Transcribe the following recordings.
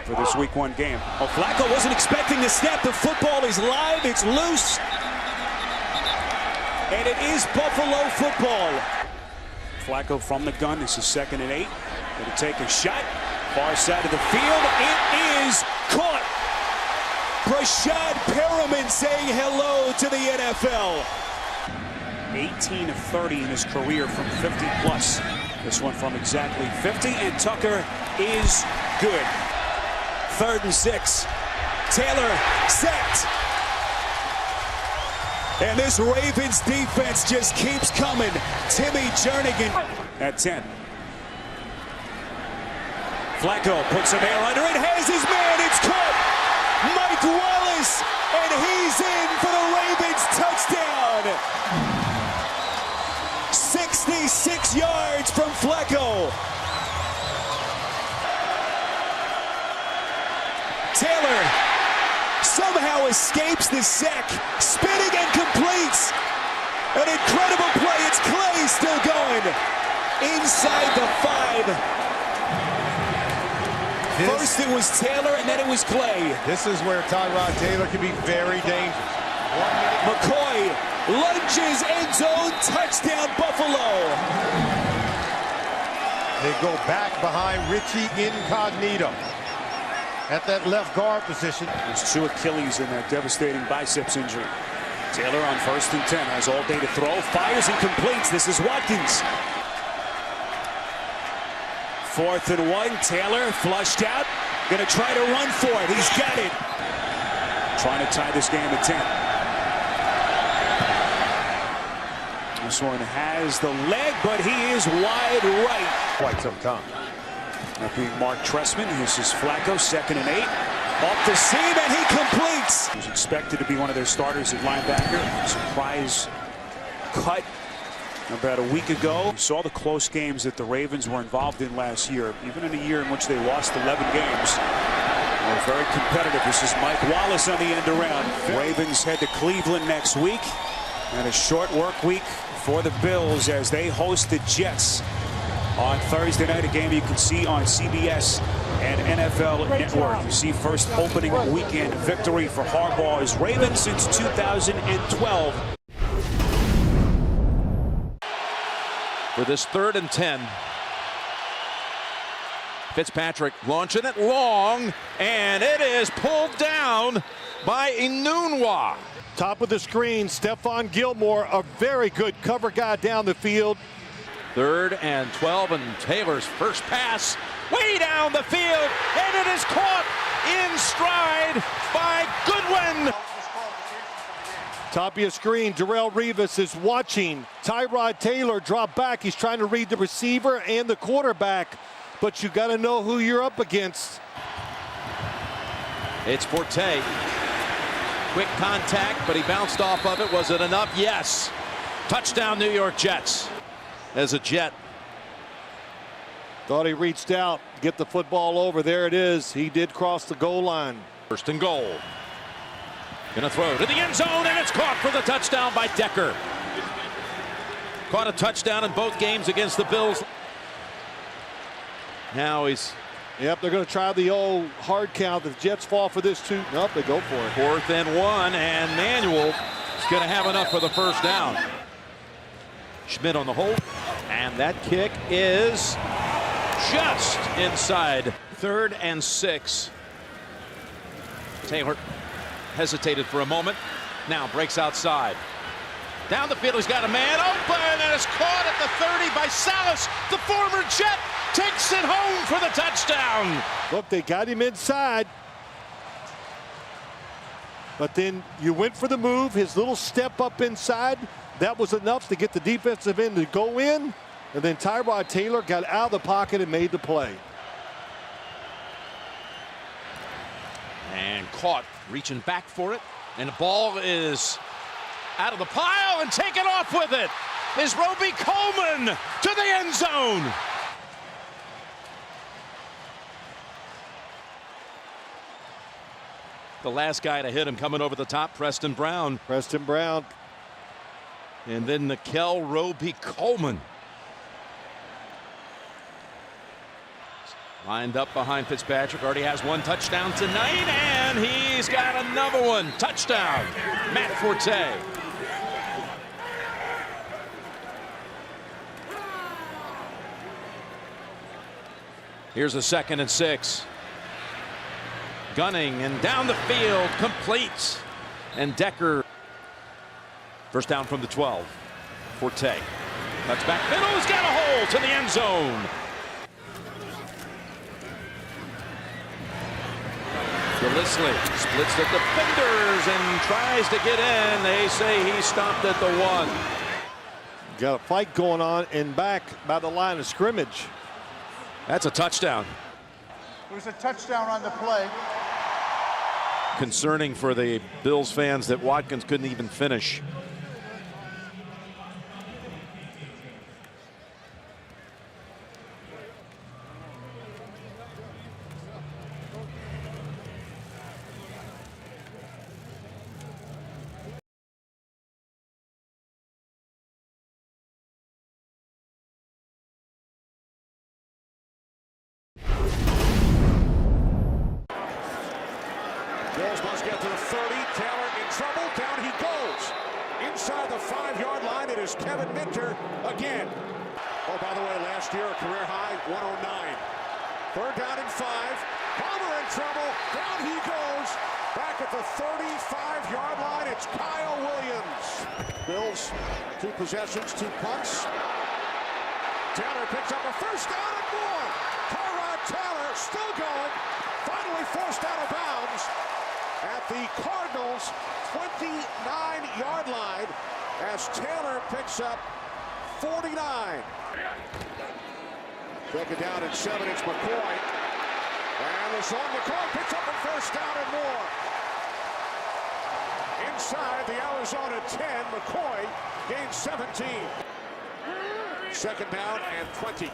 for this Week 1 game. Oh, Flacco wasn't expecting the snap. The football is live. It's loose. And it is Buffalo football. Flacco from the gun. This is 2nd and 8. Going to take a shot. Far side of the field. It is caught. Brashad Perriman saying hello to the NFL. 18 of 30 in his career from 50 plus. This one from exactly 50, and Tucker is good. 3rd and 6. Taylor sacked. And this Ravens defense just keeps coming. Timmy Jernigan at 10. Flacco puts some air under it, has his man, it's caught. Mike Wallace, and he's in for the Ravens touchdown. 66 yards from Flacco. Taylor somehow escapes the sack, spinning and completes. An incredible play. It's Clay still going. Inside the 5. First it was Taylor, and then it was Clay. This is where Tyrod Taylor can be very dangerous. McCoy lunges, end zone, touchdown Buffalo. They go back behind Richie Incognito at that left guard position. There's 2 Achilles in that devastating biceps injury. Taylor on 1st and 10 has all day to throw, fires and completes. This is Watkins. 4th and 1. Taylor flushed out. Gonna try to run for it. He's got it. Trying to tie this game at 10. This one has the leg, but he is wide right. Quite some time. That being Mark Trestman. This is Flacco, 2nd and 8. Off the seam, and he completes. He was expected to be one of their starters at linebacker. Surprise cut about a week ago. We saw the close games that the Ravens were involved in last year, even in a year in which they lost 11 games. They were very competitive. This is Mike Wallace on the end around. Ravens head to Cleveland next week, and a short work week for the Bills as they host the Jets on Thursday night, a game you can see on CBS and NFL Network. You see first opening weekend victory for Harbaugh's Ravens since 2012. For this 3rd and 10. Fitzpatrick launching it long, and it is pulled down by Enunwa. Top of the screen, Stephon Gilmore, a very good cover guy down the field. 3rd and 12, and Taylor's first pass way down the field, and it is caught in stride by Goodwin. Top of your screen, Darrelle Revis is watching Tyrod Taylor drop back. He's trying to read the receiver and the quarterback, but you got to know who you're up against. It's Forte. Quick contact, but he bounced off of it. Was it enough? Yes. Touchdown, New York Jets. As a Jet. Thought he reached out, get the football over. There it is. He did cross the goal line. 1st and goal. Gonna throw to the end zone, and it's caught for the touchdown by Decker. Caught a touchdown in both games against the Bills. Now he's... Yep, they're going to try the old hard count. If the Jets fall for this too, nope, they go for it. 4th and 1, and Manuel is going to have enough for the first down. Schmidt on the hold, and that kick is just inside. 3rd and 6. Taylor hesitated for a moment, now breaks outside. Down the field, he's got a man open, and it's caught at the 30 by Salas. The former Jet takes it home for the touchdown. Look, they got him inside, but then you went for the move. His little step up inside, that was enough to get the defensive end to go in, and then Tyrod Taylor got out of the pocket and made the play. And caught, reaching back for it, and the ball is out of the pile, and taken off with it is Roby Coleman to the end zone. The last guy to hit him coming over the top, Preston Brown. Preston Brown. And then Nikel Roby Coleman. Lined up behind Fitzpatrick. Already has one touchdown tonight, and he's got another one. Touchdown, Matt Forte. Here's a 2nd and 6. Gunning and down the field, completes. And Decker, first down from the 12. Forte cuts back middle, he's got a hole to the end zone. Gillislee splits the defenders and tries to get in. They say he stopped at the 1. Got a fight going on and back by the line of scrimmage. That's a touchdown. It was a touchdown on the play. Concerning for the Bills fans that Watkins couldn't even finish. Bills must get to the 30. Taylor in trouble. Down he goes. Inside the 5-yard line, it is Kevin Minter again. Oh, by the way, last year a career high 109. 3rd down and 5. Palmer in trouble. Down he goes. Back at the 35-yard line, it's Kyle Williams. Bills, 2 possessions, 2 punts. Taylor picks up a first down and more. Tyrod Taylor still going. Finally forced out of bounds at the Cardinals' 29-yard line as Taylor picks up 49. 2nd down and 7, it's McCoy. And LaShawn McCoy picks up a first down and more. Inside the Arizona 10, McCoy gains 17. 2nd down and 20.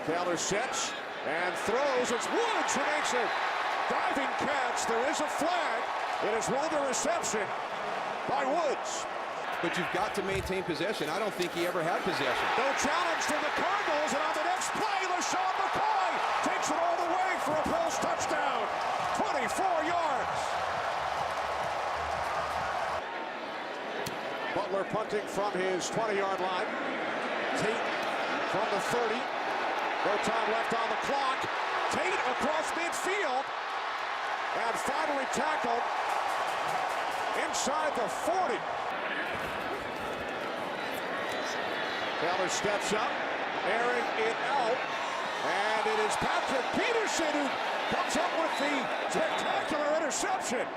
Taylor sets and throws. It's Woods who makes a diving catch. There is a flag. It is ruled a reception by Woods. But you've got to maintain possession. I don't think he ever had possession. No challenge to the Cardinals, and on the next play, LaShawn McCoy takes it all the way for a Bills touchdown. 24 yards. Butler punting from his 20-yard line. Tate from the 30. No time left on the clock. Tate across midfield. And finally tackled inside the 40. Taylor steps up, airing it out. And it is Patrick Peterson who comes up with the spectacular interception.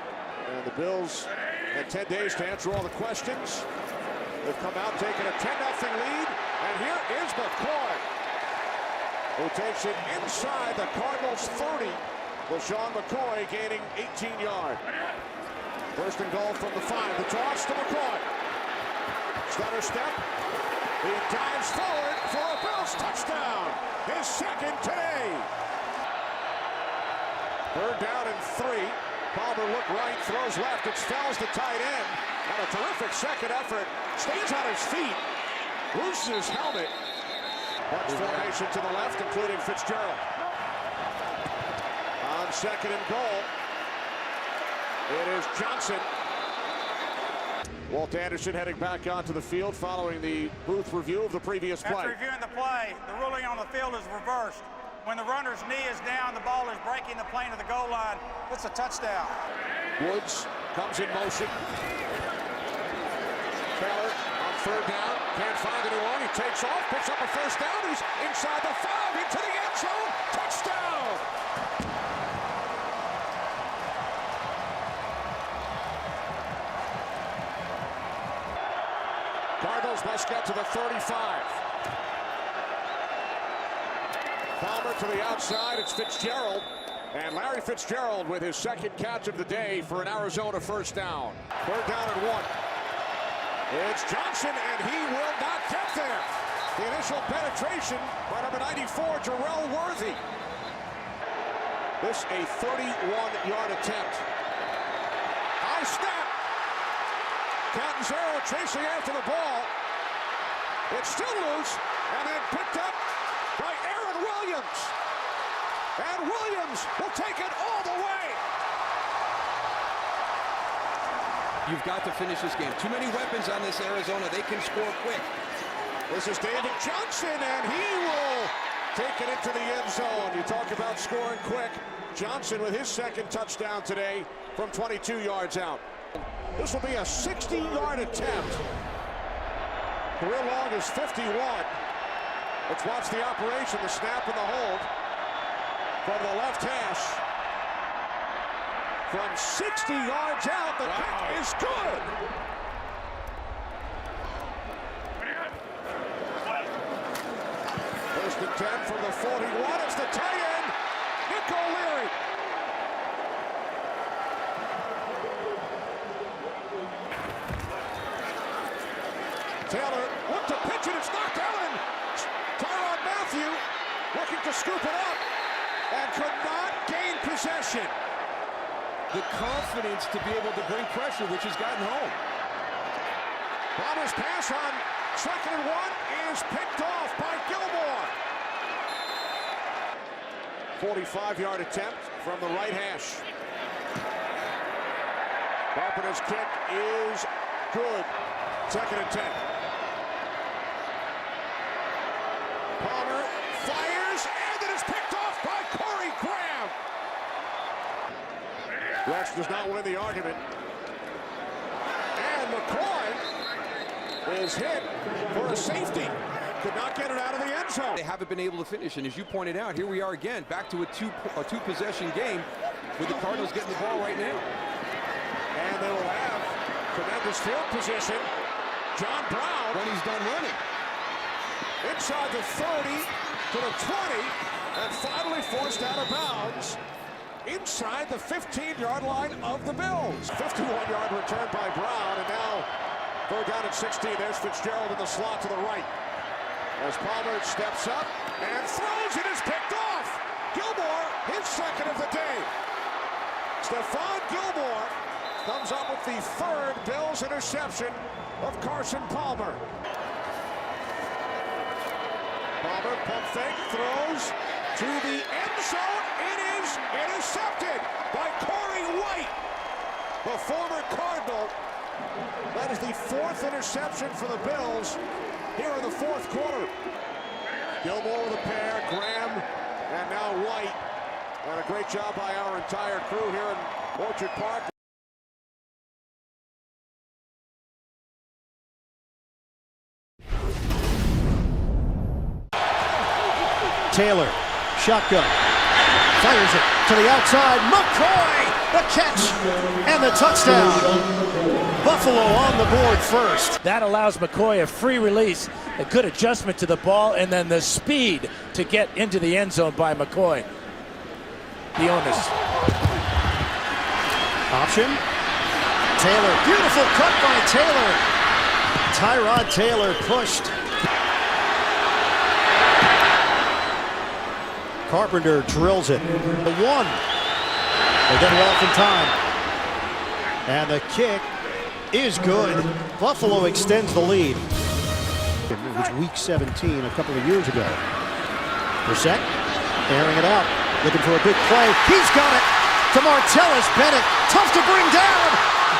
And the Bills had 10 days to answer all the questions. They've come out taking a 10-0 lead. And here is McCoy, who takes it inside the Cardinals' 30. LaShawn McCoy gaining 18 yards. 1st and goal from the 5. The toss to McCoy. Stutter step. He dives forward for a Bills touchdown. His 2nd today. 3rd down and 3. Palmer look right, throws left. It spells the tight end. And a terrific 2nd effort. Stays on his feet. Loses his helmet. Bunch formation to the left, including Fitzgerald. On 2nd and goal, it is Johnson. Walt Anderson heading back onto the field following the booth review of the previous play. After reviewing the play, the ruling on the field is reversed. When the runner's knee is down, the ball is breaking the plane of the goal line. It's a touchdown. Woods comes in motion. Taylor on 3rd down, can't find anyone. He takes off, picks up a first down. He's inside the 5, into the end zone. Touchdown! Cardinals must get to the 35. Palmer to the outside. It's Fitzgerald. And Larry Fitzgerald with his 2nd catch of the day for an Arizona first down. 3rd down and 1. It's Johnson, and he will not get there. The initial penetration by number 94, Jarrell Worthy. This a 31-yard attempt. High snap. Catanzaro chasing after the ball. It's still loose, and then picked up by Aaron Williams. Williams. And Williams will take it all the way. You've got to finish this game. Too many weapons on this Arizona. They can score quick. This is David Johnson, and he will take it into the end zone. You talk about scoring quick. Johnson with his second touchdown today from 22 yards out. This will be a 60-yard attempt. Career long is 51. Let's watch the operation, the snap and the hold from the left hash. From 60 yards out, the kick is good. First and 10 from the 41. It's the tight end, Nick O'Leary. Taylor looked to pitch it. It's knocked out, and Tyrann Mathieu looking to scoop it up and could not gain possession. The confidence to be able to bring pressure, which has gotten home. Palmer's pass on 2nd and 1 is picked off by Gilmore. 45-yard attempt from the right hash. Carpenter's kick is good. 2nd and 10. Palmer fires, and it is picked off by Corey Graham. Rex does not win the argument. And McCoy is hit for a safety. Could not get it out of the end zone. They haven't been able to finish, and as you pointed out, here we are again, back to a two-possession game with the Cardinals getting the ball right now. And they will have tremendous field position. John Brown, When he's done running. inside the 30 to the 20, and finally forced out of bounds inside the 15-yard line of the Bills. 51-yard return by Brown, and now 3rd down and 16. There's Fitzgerald in the slot to the right. As Palmer steps up and throws, it is picked off. Gilmore, his second of the day. Stephon Gilmore comes up with the 3rd Bills interception of Carson Palmer. Palmer, pump fake, throws to the end zone. It is intercepted by Corey White, the former Cardinal. That is the 4th interception for the Bills here in the 4th quarter. Gilmore with a pair, Graham, and now White. And a great job by our entire crew here in Orchard Park. Taylor, shotgun, fires it to the outside. McCoy, the catch, and the touchdown. Buffalo on the board first. That allows McCoy a free release, a good adjustment to the ball, and then the speed to get into the end zone by McCoy. The onus. Option. Taylor, beautiful cut by Taylor. Tyrod Taylor pushed. Carpenter drills it. The 1. They get it off in time. And the kick is good. Buffalo extends the lead. It was week 17 a couple of years ago. Brissett airing it out, looking for a big play. He's got it to Martellus Bennett. Tough to bring down.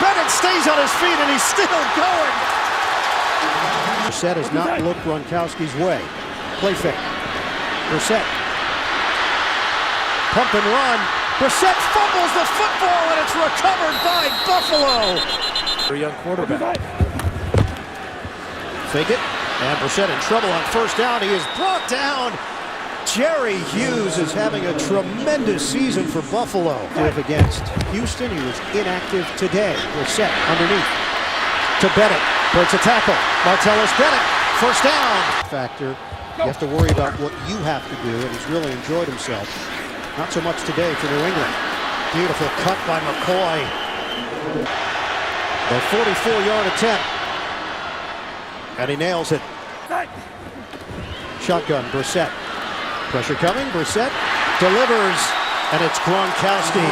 Bennett stays on his feet, and he's still going. Brissett has not looked Gronkowski's way. Play fake. Brissett. Pump and run. Brissett fumbles the football, and it's recovered by Buffalo. For a young quarterback. Fake it, and Brissett in trouble on 1st down. He is brought down. Jerry Hughes is having a tremendous season for Buffalo. Against Houston, he was inactive today. Brissett underneath to Bennett. Breaks a tackle. Martellus Bennett, 1st down. Factor, you have to worry about what you have to do, and he's really enjoyed himself. Not so much today for New England. Beautiful cut by McCoy. A 44-yard attempt. And he nails it. Shotgun, Brissett. Pressure coming, Brissett delivers, and it's Gronkowski.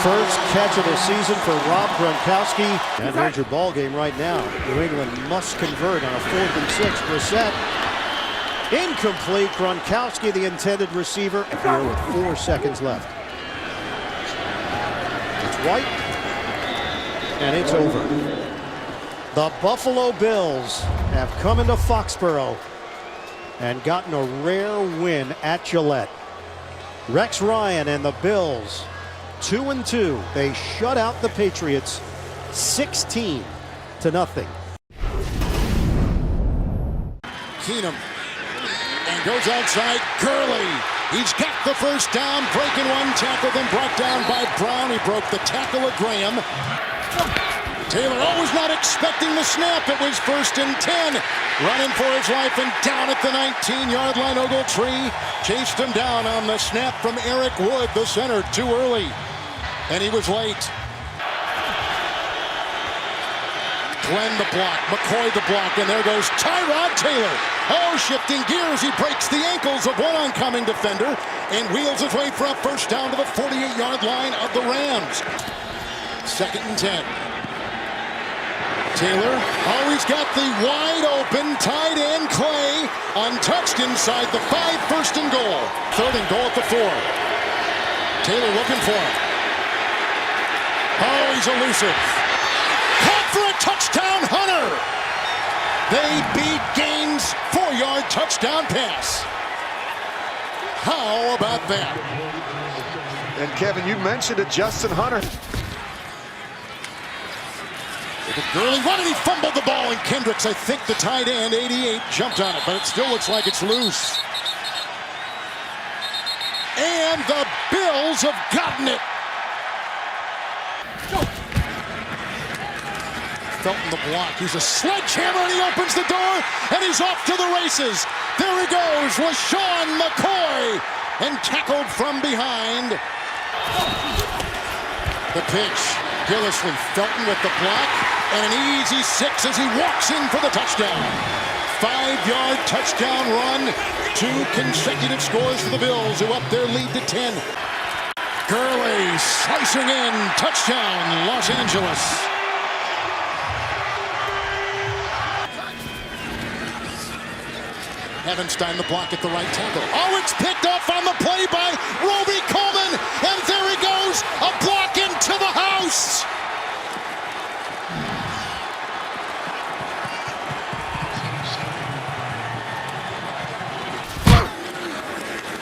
First catch of the season for Rob Gronkowski. And here's your ball game right now. New England must convert on a 4th and 6. Brissett Incomplete. Gronkowski, the intended receiver, here with 4 seconds left. It's White, and it's over. The Buffalo Bills have come into Foxborough and gotten a rare win at Gillette. Rex Ryan and the Bills, 2-2. They shut out the Patriots 16-0. Keenum. And goes outside. Gurley. He's got the first down. Breaking one tackle, then brought down by Brown. He broke the tackle of Graham. Taylor always not expecting the snap. It was 1st and 10. Running for his life and down at the 19-yard line. Ogletree chased him down on the snap from Eric Wood, the center, too early. And he was late. Glenn the block, McCoy the block, and there goes Tyrod Taylor. Oh, shifting gears, he breaks the ankles of one oncoming defender and wheels his way for a first down to the 48-yard line of the Rams. 2nd and 10. Taylor always got the wide open tight end Clay, untouched inside the 5, 1st and goal. 3rd and goal at the 4. Taylor looking for him. Oh, he's elusive. Caught for a touchdown, Hunter. They beat Gaines, 4-yard touchdown pass. How about that? And Kevin, you mentioned it, Justin Hunter. Gurley running, he fumbled the ball, and Kendricks, I think the tight end, 88, jumped on it, but it still looks like it's loose. And the Bills have gotten it. Felton the block. He's a sledgehammer, and he opens the door, and he's off to the races. There he goes, LaShawn McCoy, and tackled from behind. The pitch, Gillislee, Felton with the block, and an easy 6 as he walks in for the touchdown. 5-yard touchdown run, 2 consecutive scores for the Bills, who up their lead to 10. Gurley slicing in, touchdown, Los Angeles. Havenstein the block at the right tackle. Oh, it's picked off on the play by Roby Coleman, and there he goes, a block into the house.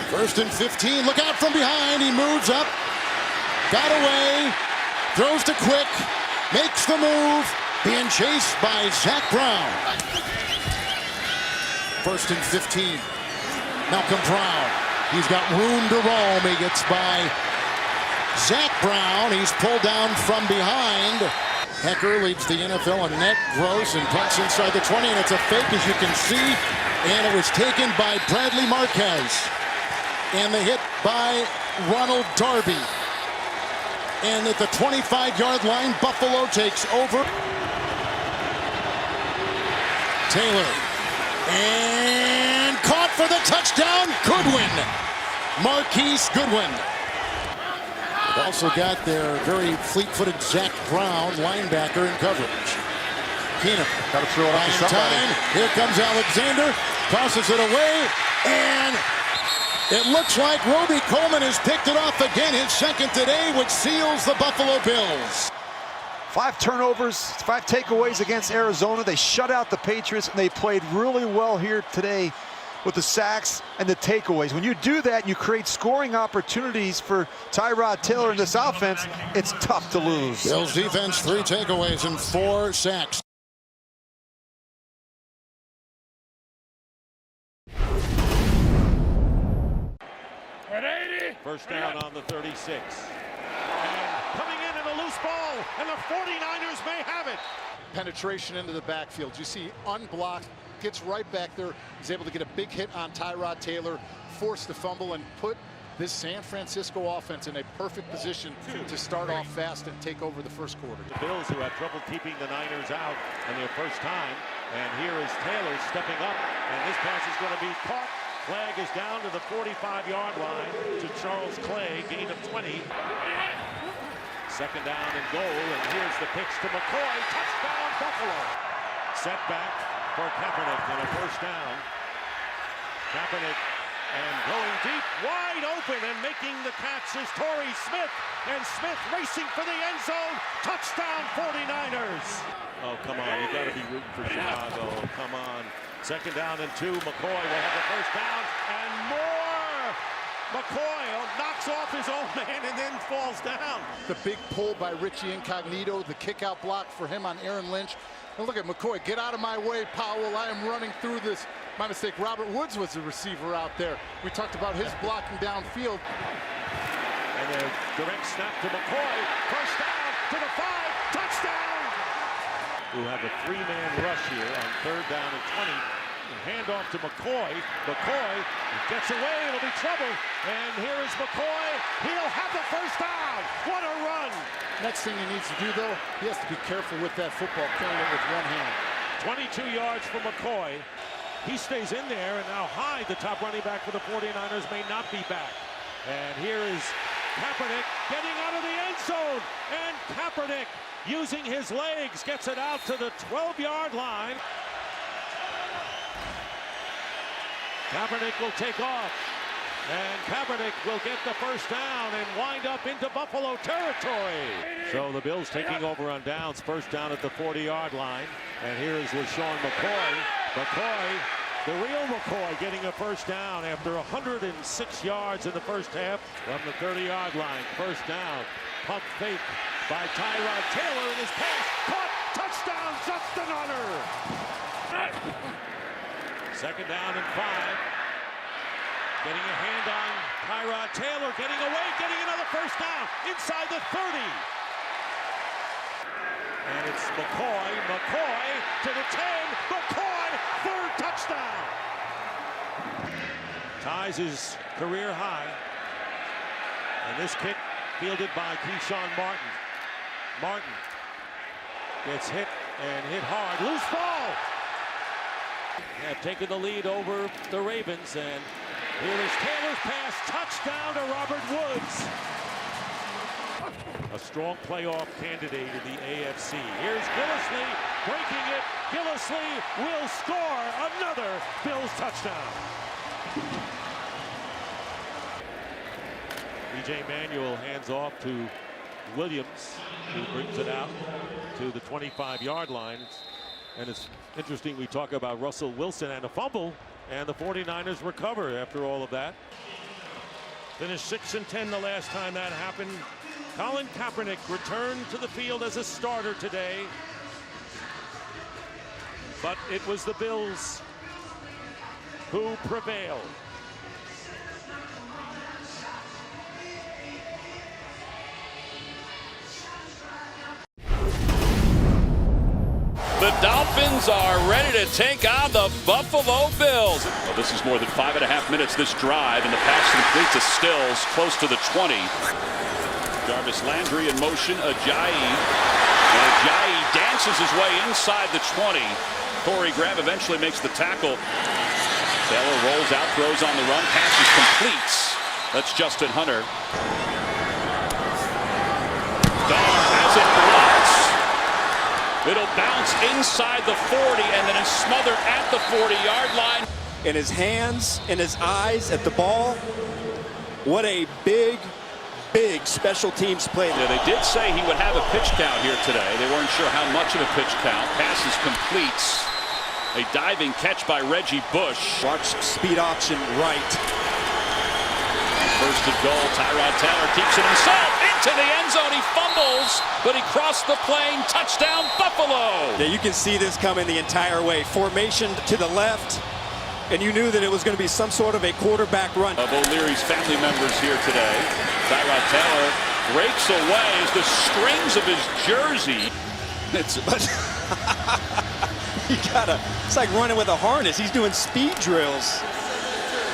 First and 15, look out from behind, he moves up, got away, throws to Quick, makes the move, being chased by Zach Brown. 1st and 15. Malcolm Brown. He's got room to roam. He gets by Zach Brown. He's pulled down from behind. Hecker leads the NFL in net gross and punts inside the 20, and it's a fake, as you can see. And it was taken by Bradley Marquez. And the hit by Ronald Darby. And at the 25-yard line, Buffalo takes over. Taylor. And caught for the touchdown, Goodwin. Marquise Goodwin. They've also got their very fleet-footed Zach Brown, linebacker, in coverage. Keenum. Got to throw it off to somebody. Here comes Alexander, tosses it away, and it looks like Roby Coleman has picked it off again, his 2nd today, which seals the Buffalo Bills. 5 turnovers, 5 takeaways against Arizona. They shut out the Patriots, and they played really well here today with the sacks and the takeaways. When you do that, you create scoring opportunities for Tyrod Taylor in this offense. It's tough to lose. Bills defense, 3 takeaways and 4 sacks. First down on the 36. And coming in a loose ball, and the 49ers may have it. Penetration into the backfield. You see unblocked, gets right back there. He's able to get a big hit on Tyrod Taylor, force the fumble, and put this San Francisco offense in a perfect position to start off fast and take over the first quarter. The Bills, who had trouble keeping the Niners out on their first time. And here is Taylor stepping up, and this pass is going to be caught. Flag is down to the 45-yard line to Charles Clay, gain of 20. 2nd down and goal, and here's the pitch to McCoy. Touchdown, Buffalo. Setback for Kaepernick on a first down. Kaepernick and going deep, wide open, and making the catch is Torrey Smith. And Smith racing for the end zone. Touchdown 49ers. Oh, come on. You got to be rooting for Chicago. Come on. Second down and 2. McCoy will have the first down and more. McCoy knocks off his own man and then falls down. The big pull by Richie Incognito, the kick out block for him on Aaron Lynch. And look at McCoy, get out of my way, Powell. I am running through this. My mistake, Robert Woods was the receiver out there. We talked about his blocking downfield. And a direct snap to McCoy. First down to the 5, touchdown! We'll have a 3-man rush here on 3rd down and 20. Hand off to McCoy. McCoy gets away, it'll be trouble. And here is McCoy. He'll have the first down. What a run! Next thing he needs to do, though, he has to be careful with that football, carrying it with one hand. 22 yards for McCoy. He stays in there, and now Hyde, the top running back for the 49ers, may not be back. And here is Kaepernick getting out of the end zone. And Kaepernick, using his legs, gets it out to the 12-yard line. Kaepernick will take off. And Kaepernick will get the first down and wind up into Buffalo territory. So the Bills taking over on downs. First down at the 40-yard line. And here is LaShawn McCoy. McCoy, the real McCoy, getting a first down after 106 yards in the first half from the 30-yard line. First down. Pump fake by Tyrod Taylor in his pass. Caught. Touchdown, Justin Hunter. Second down and 5. Getting a hand on Tyrod Taylor, getting away, getting another first down inside the 30. And it's McCoy to the 10. McCoy, 3rd touchdown. Ties his career high. And this kick fielded by Keyshawn Martin. Martin gets hit and hit hard. Loose ball. Have taken the lead over the Ravens, and here is Taylor's pass, touchdown to Robert Woods. A strong playoff candidate in the AFC. Here's Gillislee breaking it. Gillislee will score another Bills touchdown. B.J. Manuel hands off to Williams, who brings it out to the 25-yard line. And it's interesting, we talk about Russell Wilson and a fumble, and the 49ers recover after all of that. Finished 6-10 the last time that happened. Colin Kaepernick returned to the field as a starter today. But it was the Bills who prevailed. The Dolphins are ready to take on the Buffalo Bills. Well, this is more than 5.5 minutes, this drive, and the pass complete to Stills, close to the 20. Jarvis Landry in motion, Ajayi. And Ajayi dances his way inside the 20. Corey Graham eventually makes the tackle. Taylor rolls out, throws on the run, pass is complete. That's Justin Hunter. Dar has it blocked. It'll bounce inside the 40 and then is smothered at the 40-yard line. In his hands, in his eyes, at the ball. What a big special teams play. Yeah, they did say he would have a pitch count here today. They weren't sure how much of a pitch count. Pass is complete. A diving catch by Reggie Bush. Watch speed option right. First and goal, Tyrod Taylor keeps it himself into the end zone. He fumbles, but he crossed the plane. Touchdown, Buffalo. Yeah, you can see this coming the entire way. Formation to the left, and you knew that it was going to be some sort of a quarterback run. Of O'Leary's family members here today. Tyrod Taylor breaks away as the strings of his jersey. It's like running with a harness. He's doing speed drills.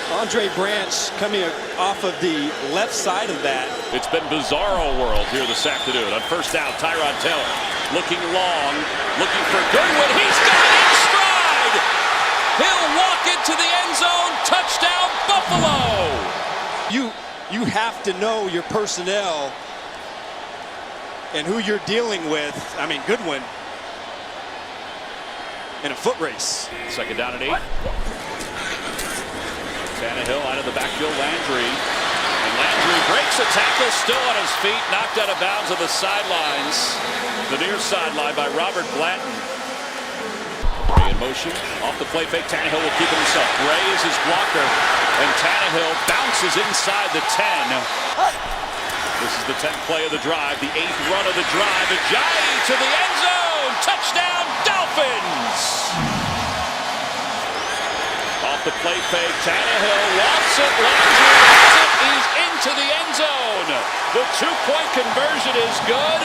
Andre Branch coming off of the left side of that. It's been bizarro world here this afternoon. On first down, Tyrod Taylor looking long, looking for Goodwin. He's got it in stride. He'll walk into the end zone. Touchdown, Buffalo. You have to know your personnel and who you're dealing with. I mean, Goodwin in a foot race. Second down and 8. Tannehill out of the backfield, Landry. And Landry breaks a tackle, still on his feet, knocked out of bounds on the sidelines. The near sideline by Robert Blanton. Gray in motion, off the play fake, Tannehill will keep it himself. Gray is his blocker, and Tannehill bounces inside the 10. This is the 10th play of the drive, the 8th run of the drive. Ajayi to the end zone, touchdown Dolphins! Off the play fake, Tannehill lost it, Landry has it, he's into the end zone. The 2-point conversion is good,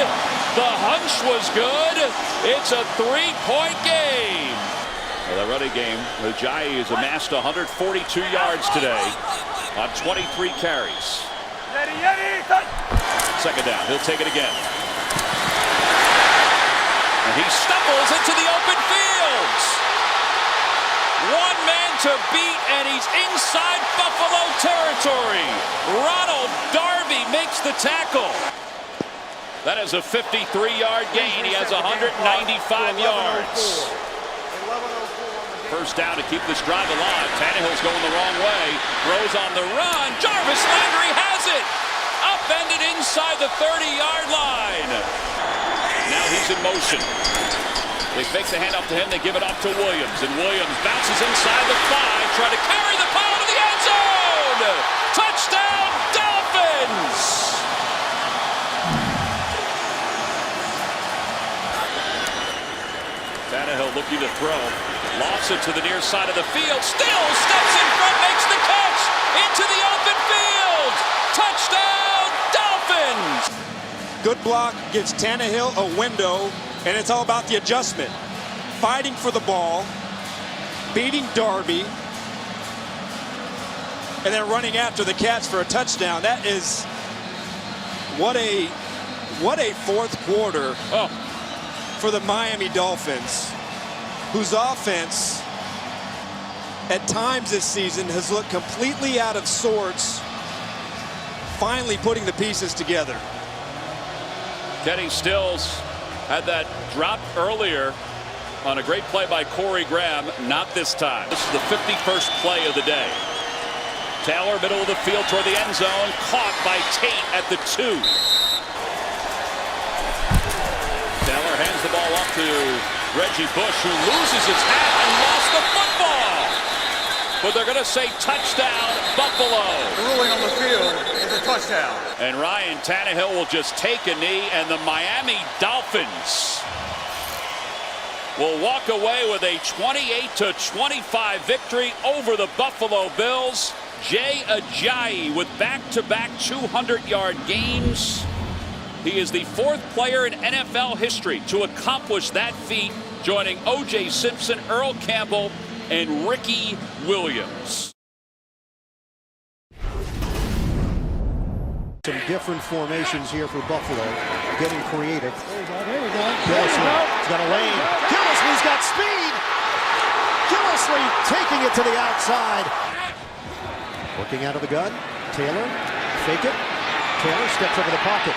the hunch was good, it's a 3-point game. Well, the running game, Ajayi has amassed 142 yards today on 23 carries. Second down, he'll take it again. And he stumbles into the open field. One man to beat, and he's inside Buffalo territory. Ronald Darby makes the tackle. That is a 53-yard gain. He has 195 yards. First down to keep this drive alive. Tannehill's going the wrong way. Throws on the run. Jarvis Landry has it. Upended inside the 30-yard line. Now he's in motion. They fake the handoff to him. They give it off to Williams. And Williams bounces inside the 5. Trying to carry the ball to the end zone. Touchdown, Dolphins! Tannehill looking to throw. Lofts it to the near side of the field. Still steps in front, makes the catch. Into the open field. Touchdown, Dolphins! Good block gives Tannehill a window, and it's all about the adjustment. Fighting for the ball, beating Darby, and then running after the catch for a touchdown. That is what a fourth quarter for the Miami Dolphins, whose offense at times this season has looked completely out of sorts, finally putting the pieces together. Kenny Stills had that drop earlier on a great play by Corey Graham. Not this time. This is the 51st play of the day. Taylor, middle of the field toward the end zone, caught by Tate at the 2. Taylor hands the ball off to Reggie Bush, who loses his hat and lost the football. But they're going to say touchdown, Buffalo. The ruling on the field is a touchdown. And Ryan Tannehill will just take a knee, and the Miami Dolphins will walk away with a 28-25 victory over the Buffalo Bills. Jay Ajayi with back-to-back 200-yard games. He is the 4th player in NFL history to accomplish that feat, joining O.J. Simpson, Earl Campbell, and Ricky Williams. Some different formations here for Buffalo, getting creative. Gillislee's got a lane. Gillislee's got speed. Gillislee taking it to the outside. Working out of the gun. Taylor, fake it. Taylor steps over the pocket.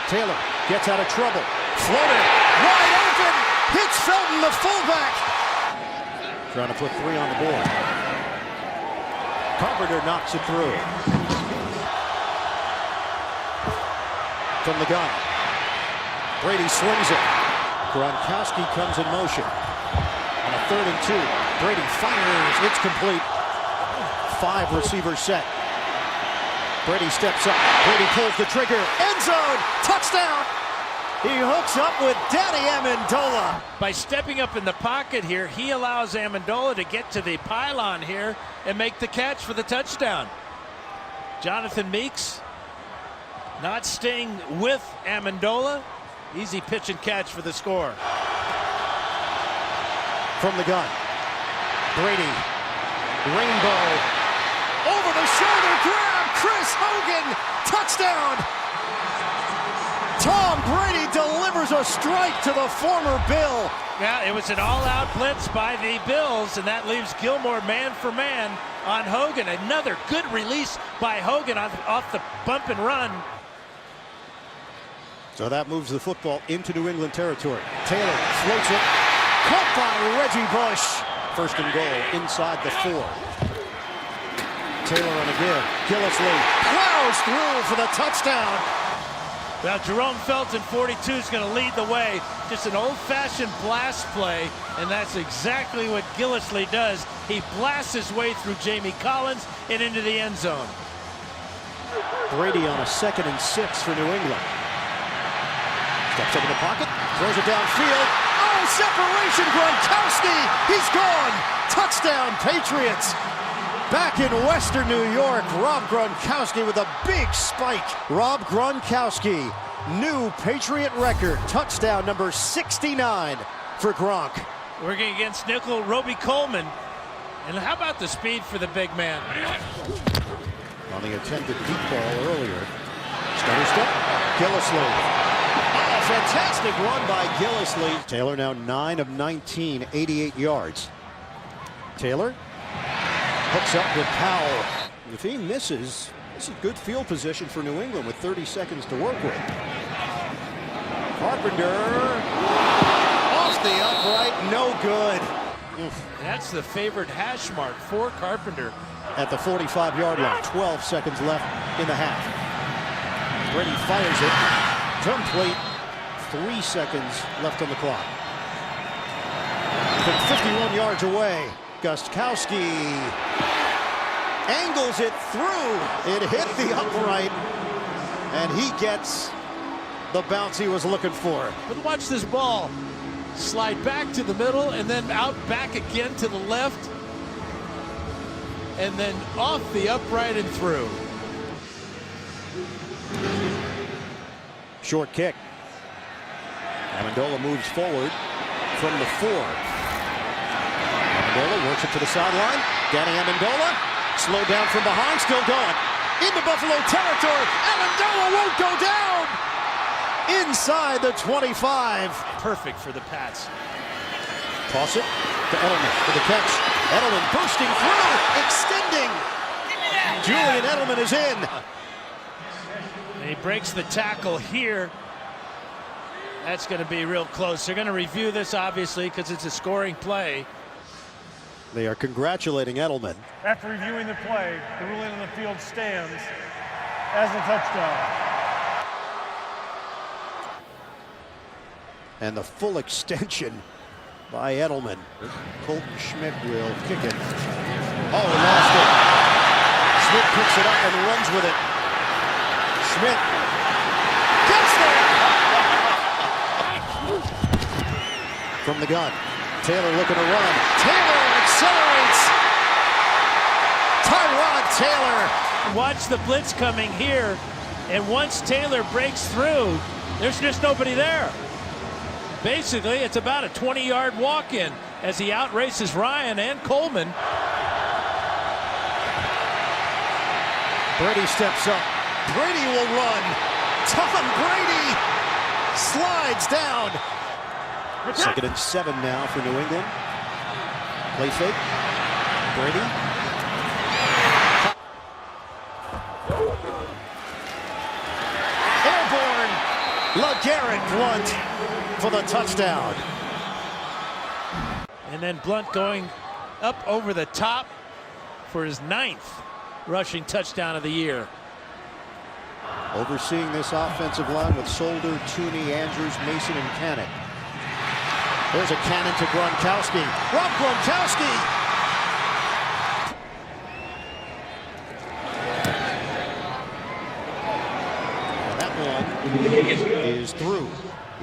Taylor gets out of trouble. Floater, wide open. Hits Felton, the fullback. Trying to put 3 on the board. Carpenter knocks it through. From the gun. Brady swings it. Gronkowski comes in motion. On a 3rd and 2. Brady fires. It's complete. 5 receivers set. Brady steps up. Brady pulls the trigger. End zone. Touchdown. He hooks up with Danny Amendola. By stepping up in the pocket here, he allows Amendola to get to the pylon here and make the catch for the touchdown. Jonathan Meeks not staying with Amendola. Easy pitch and catch for the score. From the gun. Brady. Rainbow. Over the shoulder grab. Chris Hogan. Touchdown. Tom Brady delivers a strike to the former Bill. Yeah, it was an all-out blitz by the Bills, and that leaves Gilmore man for man on Hogan. Another good release by Hogan off the bump and run. So that moves the football into New England territory. Taylor floats it. Caught by Reggie Bush. 1st and goal inside the 4. Taylor on a give. Gillislee plows through for the touchdown. Now Jerome Felton, 42, is going to lead the way. Just an old-fashioned blast play, and that's exactly what Gillislee does. He blasts his way through Jamie Collins and into the end zone. Brady on a 2nd and 6 for New England. Steps up in the pocket, throws it downfield. Oh, separation, Gronkowski! He's gone! Touchdown, Patriots! Back in Western New York, Rob Gronkowski with a big spike. Rob Gronkowski, new Patriot record, touchdown number 69 for Gronk. Working against nickel, Roby Coleman. And how about the speed for the big man? On the attempted deep ball earlier. Stutter step, Gillislee. Oh, fantastic run by Gillislee. Taylor now 9 of 19, 88 yards. Taylor hooks up with Powell. If he misses, this is good field position for New England with 30 seconds to work with. Carpenter off the upright, no good. That's the favored hash mark for Carpenter. At the 45-yard line, 12 seconds left in the half. Brady fires it, complete, 3 seconds left on the clock. From 51 yards away, Gostkowski angles it through. It hit the upright, and he gets the bounce he was looking for. But watch this ball slide back to the middle and then out back again to the left, and then off the upright and through. Short kick. Amendola moves forward from the 4. Amendola works it to the sideline. Danny Amendola, slowed down from behind, still going. Into Buffalo territory. Amendola won't go down. Inside the 25. Perfect for the Pats. Toss it to Edelman for the catch. Edelman bursting through, extending. Julian Edelman is in. And he breaks the tackle here. That's going to be real close. They're going to review this, obviously, because it's a scoring play. They are congratulating Edelman. After reviewing the play, the ruling on the field stands as a touchdown. And the full extension by Edelman. Colton Schmidt will kick it. Oh, he lost it. Schmidt picks it up and runs with it. Schmidt gets there! From the gun. Taylor looking to run. Taylor accelerates! Tyrod Taylor! Watch the blitz coming here, and once Taylor breaks through, there's just nobody there. Basically, it's about a 20-yard walk-in as he outraces Ryan and Coleman. Brady steps up. Brady will run. Tom Brady slides down. 2nd and 7 now for New England. Play fake. Brady. Airborne. LeGarrette Blount for the touchdown. And then Blount going up over the top for his 9th rushing touchdown of the year. Overseeing this offensive line with Solder, Tooney, Andrews, Mason, and Cannon. There's a cannon to Gronkowski. Rob Gronkowski! Is through.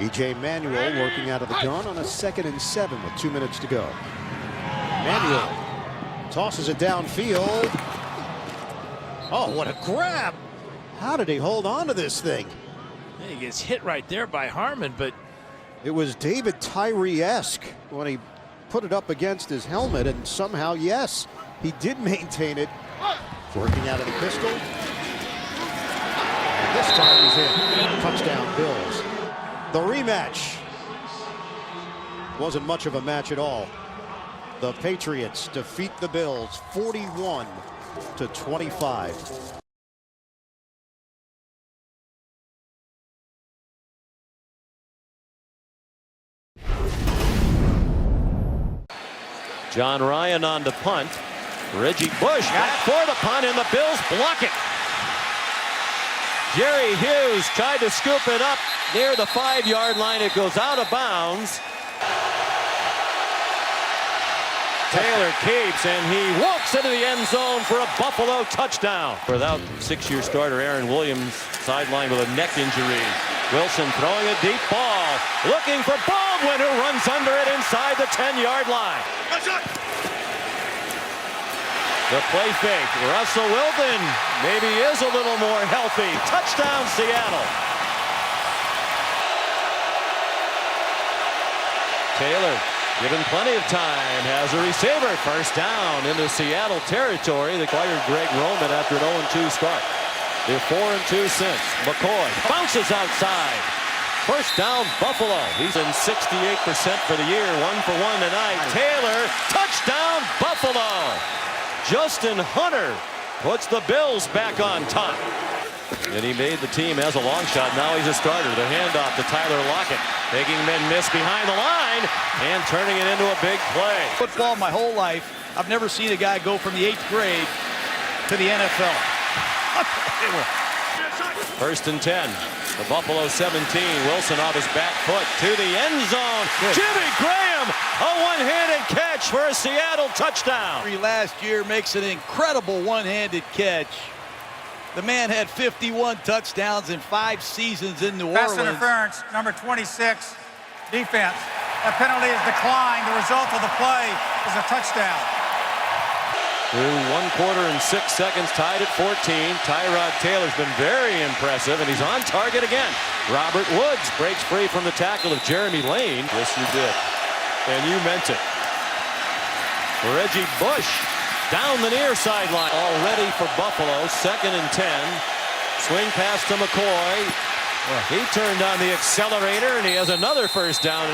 E.J. Manuel working out of the gun on a 2nd and 7 with 2 minutes to go. Manuel tosses it downfield. Oh, what a grab! How did he hold on to this thing? He gets hit right there by Harmon, but it was David Tyree-esque when he put it up against his helmet, and somehow, yes, he did maintain it. Working out of the pistol. This time he's in. Touchdown, Bills. The rematch. Wasn't much of a match at all. The Patriots defeat the Bills 41-25. John Ryan on the punt. Reggie Bush back for the punt, and the Bills block it. Jerry Hughes tried to scoop it up near the 5-yard line. It goes out of bounds. Taylor keeps, and he walks into the end zone for a Buffalo touchdown. Without 6-year starter Aaron Williams sidelined with a neck injury. Wilson throwing a deep ball, looking for Baldwin, who runs under it inside the 10-yard line. The play fake. Russell Wilson maybe is a little more healthy. Touchdown, Seattle. Taylor, given plenty of time, has a receiver. First down into Seattle territory. They acquired Greg Roman after an 0-2 start. They're 4-2 since. McCoy bounces outside. First down, Buffalo. He's in 68% for the year. 1 for 1 tonight. Taylor, touchdown, Buffalo. Justin Hunter puts the Bills back on top. And he made the team as a long shot. Now he's a starter. The handoff to Tyler Lockett, making men miss behind the line and turning it into a big play. Football my whole life. I've never seen a guy go from the 8th grade to the NFL. First and 10. The Buffalo 17. Wilson off his back foot to the end zone. Good. Jimmy Graham, a one-handed catch for a Seattle touchdown. Last year makes an incredible one-handed catch. The man had 51 touchdowns in 5 seasons in New Orleans. Pass interference, number 26, defense. That penalty is declined. The result of the play is a touchdown. Through 1 quarter and 6 seconds, tied at 14. Tyrod Taylor's been very impressive, and he's on target again. Robert Woods breaks free from the tackle of Jeremy Lane. Yes, you did. And you meant it. Reggie Bush down the near sideline. All ready for Buffalo. 2nd and 10. Swing pass to McCoy. He turned on the accelerator, and he has another first down.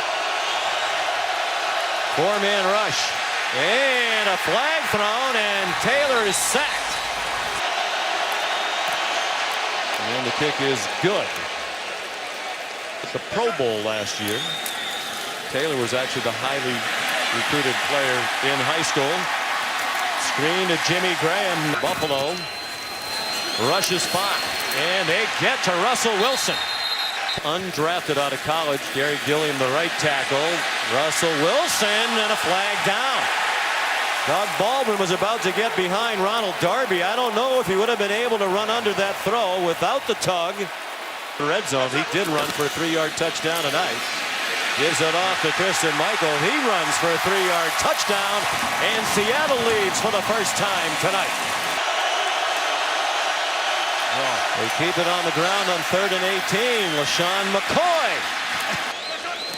4-man rush. And a flag thrown, and Taylor is sacked. And the kick is good. At the Pro Bowl last year, Taylor was actually the highly recruited player in high school. Screen to Jimmy Graham. Buffalo rushes spot, and they get to Russell Wilson. Undrafted out of college, Gary Gilliam, the right tackle. Russell Wilson, and a flag down. Doug Baldwin was about to get behind Ronald Darby. I don't know if he would have been able to run under that throw without the tug. Red zone, he did run for a 3-yard touchdown tonight. Gives it off to Christian Michael. He runs for a 3-yard touchdown, and Seattle leads for the first time tonight. They keep it on the ground on 3rd and 18. LaShawn McCoy.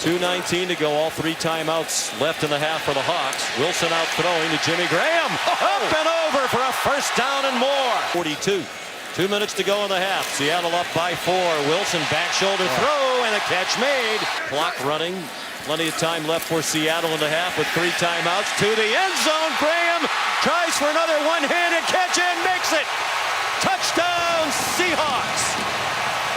2:19 to go. All 3 timeouts left in the half for the Hawks. Wilson out throwing to Jimmy Graham. Up and over for a first down and more. 42. 2 minutes to go in the half. Seattle up by 4. Wilson back shoulder throw, and a catch made. Clock running. Plenty of time left for Seattle in the half with 3 timeouts. To the end zone. Graham tries for another one-handed catch and makes it. Touchdown, Seahawks.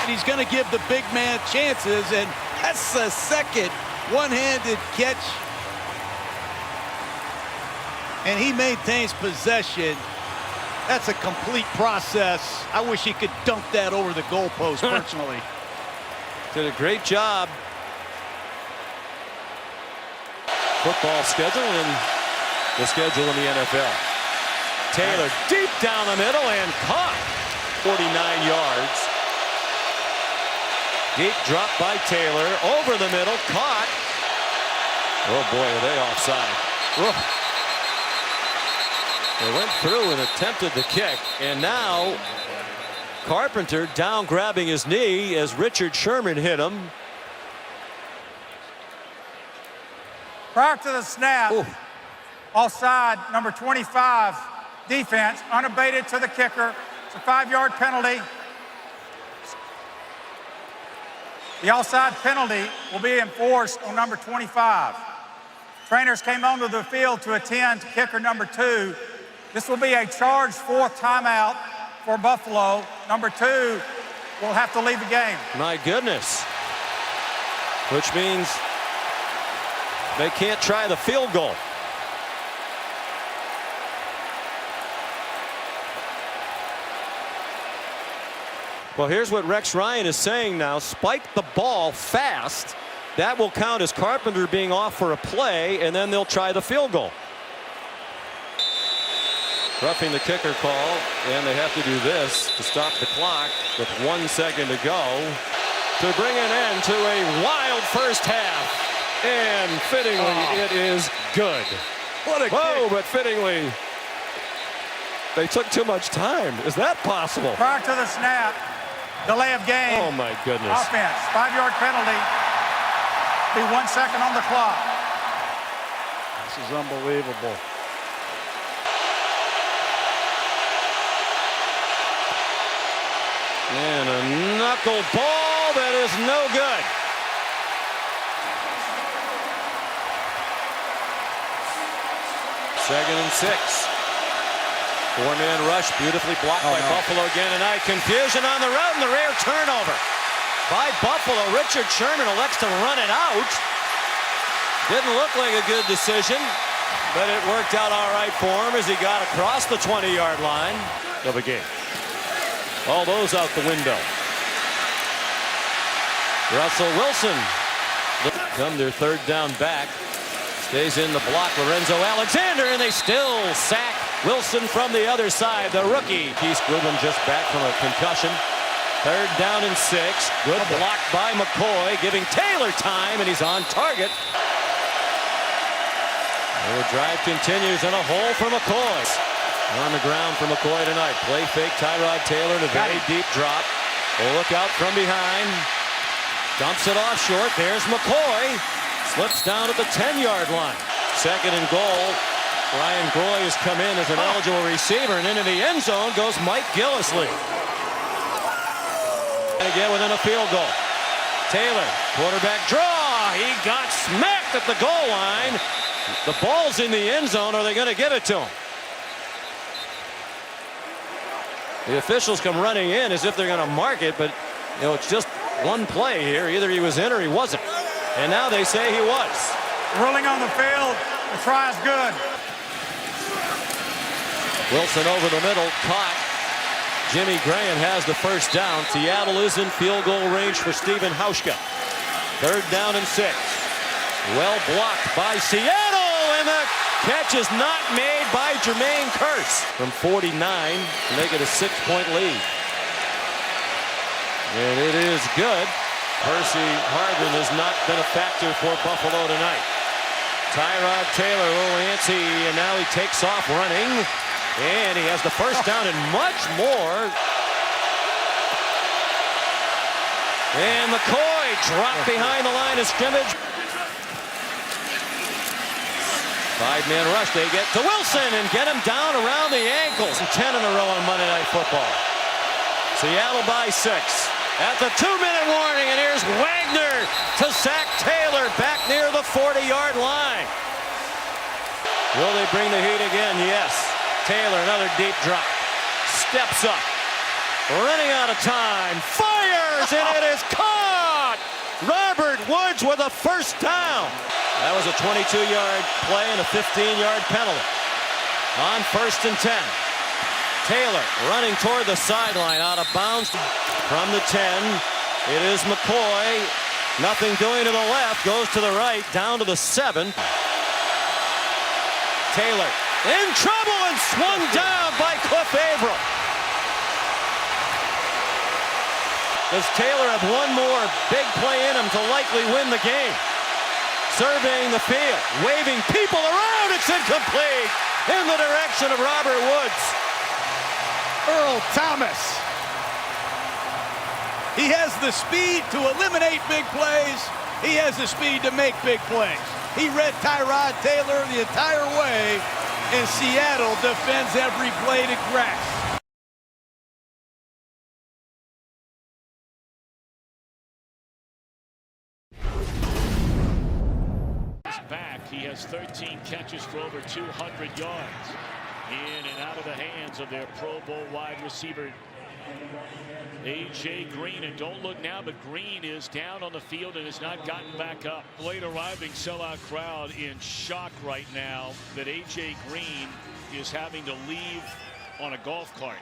And he's going to give the big man chances, and that's the second one-handed catch. And he maintains possession. That's a complete process. I wish he could dunk that over the goalpost personally. Did a great job. Football schedule and the schedule in the NFL. Taylor deep down the middle and caught. 49 yards. Deep drop by Taylor. Over the middle. Caught. Oh boy, are they offside. They went through and attempted the kick. And now Carpenter down grabbing his knee as Richard Sherman hit him. Prior to the snap, offside, number 25, defense, unabated to the kicker. It's a 5-yard penalty. The offside penalty will be enforced on number 25. Trainers came onto the field to attend to kicker number 2. This will be a charged 4th timeout for Buffalo. Number 2 will have to leave the game. My goodness. Which means they can't try the field goal. Well, here's what Rex Ryan is saying now. Spike the ball fast. That will count as Carpenter being off for a play, and then they'll try the field goal. Roughing the kicker call, and they have to do this to stop the clock with 1 second to go to bring an end to a wild first half. And fittingly, it is good. What a kick. But fittingly, they took too much time. Is that possible? Prior to the snap, delay of game. Oh, my goodness. Offense, 5-yard penalty. Be 1 second on the clock. This is unbelievable. And a knuckle ball that is no good. Second and 6. Four-man rush, beautifully blocked by Buffalo again tonight. Confusion on the road and the rare turnover by Buffalo. Richard Sherman elects to run it out. Didn't look like a good decision, but it worked out all right for him as he got across the 20-yard line of a game. All those out the window. Russell Wilson come their third down back. Stays in the block. Lorenzo Alexander, and they still sack Wilson from the other side. The rookie. Keith Goodwin just back from a concussion. Third down and 6. Good block by McCoy, giving Taylor time, and he's on target. The drive continues in a hole for McCoy. On the ground for McCoy tonight. Play fake Tyrod Taylor in a very deep drop. Look out from behind. Dumps it off short. There's McCoy. Slips down at the 10-yard line. Second and goal. Ryan Groy has come in as an eligible receiver, and into the end zone goes Mike Gillislee. And again within a field goal. Taylor, quarterback draw. He got smacked at the goal line. The ball's in the end zone. Are they going to give it to him? The officials come running in as if they're going to mark it, but you know, it's just one play here. Either he was in or he wasn't. And now they say he was. Ruling on the field. The try is good. Wilson over the middle, caught. Jimmy Graham has the first down. Seattle is in field goal range for Stephen Hauschka. Third down and 6. Well blocked by Seattle, and the catch is not made by Jermaine Kearse. From 49 to make it a 6-point lead. And it is good. Percy Harvin has not been a factor for Buffalo tonight. Tyrod Taylor, a little antsy, and now he takes off running. And he has the first down and much more. And McCoy dropped behind the line of scrimmage. 5-man rush. They get to Wilson and get him down around the ankles. 10 in a row on Monday Night Football. Seattle by 6. At the 2-minute warning, and here's Wagner to sack Taylor back near the 40-yard line. Will they bring the heat again? Yes. Taylor, another deep drop. Steps up. Running out of time. Fires, and it is caught! Robert Woods with a first down. That was a 22-yard play and a 15-yard penalty. On 1st and 10. Taylor running toward the sideline, out of bounds from the 10. It is McCoy. Nothing doing to the left. Goes to the right, down to the 7. Taylor in trouble and swung down by Cliff Averill. Does Taylor have one more big play in him to likely win the game? Surveying the field, waving people around. It's incomplete in the direction of Robert Woods. Earl Thomas. He has the speed to eliminate big plays. He has the speed to make big plays. He read Tyrod Taylor the entire way, and Seattle defends every blade of grass. Back, he has 13 catches for over 200 yards. In and out of the hands of their Pro Bowl wide receiver, A.J. Green. And don't look now, but Green is down on the field and has not gotten back up. Late arriving sellout crowd in shock right now that A.J. Green is having to leave on a golf cart.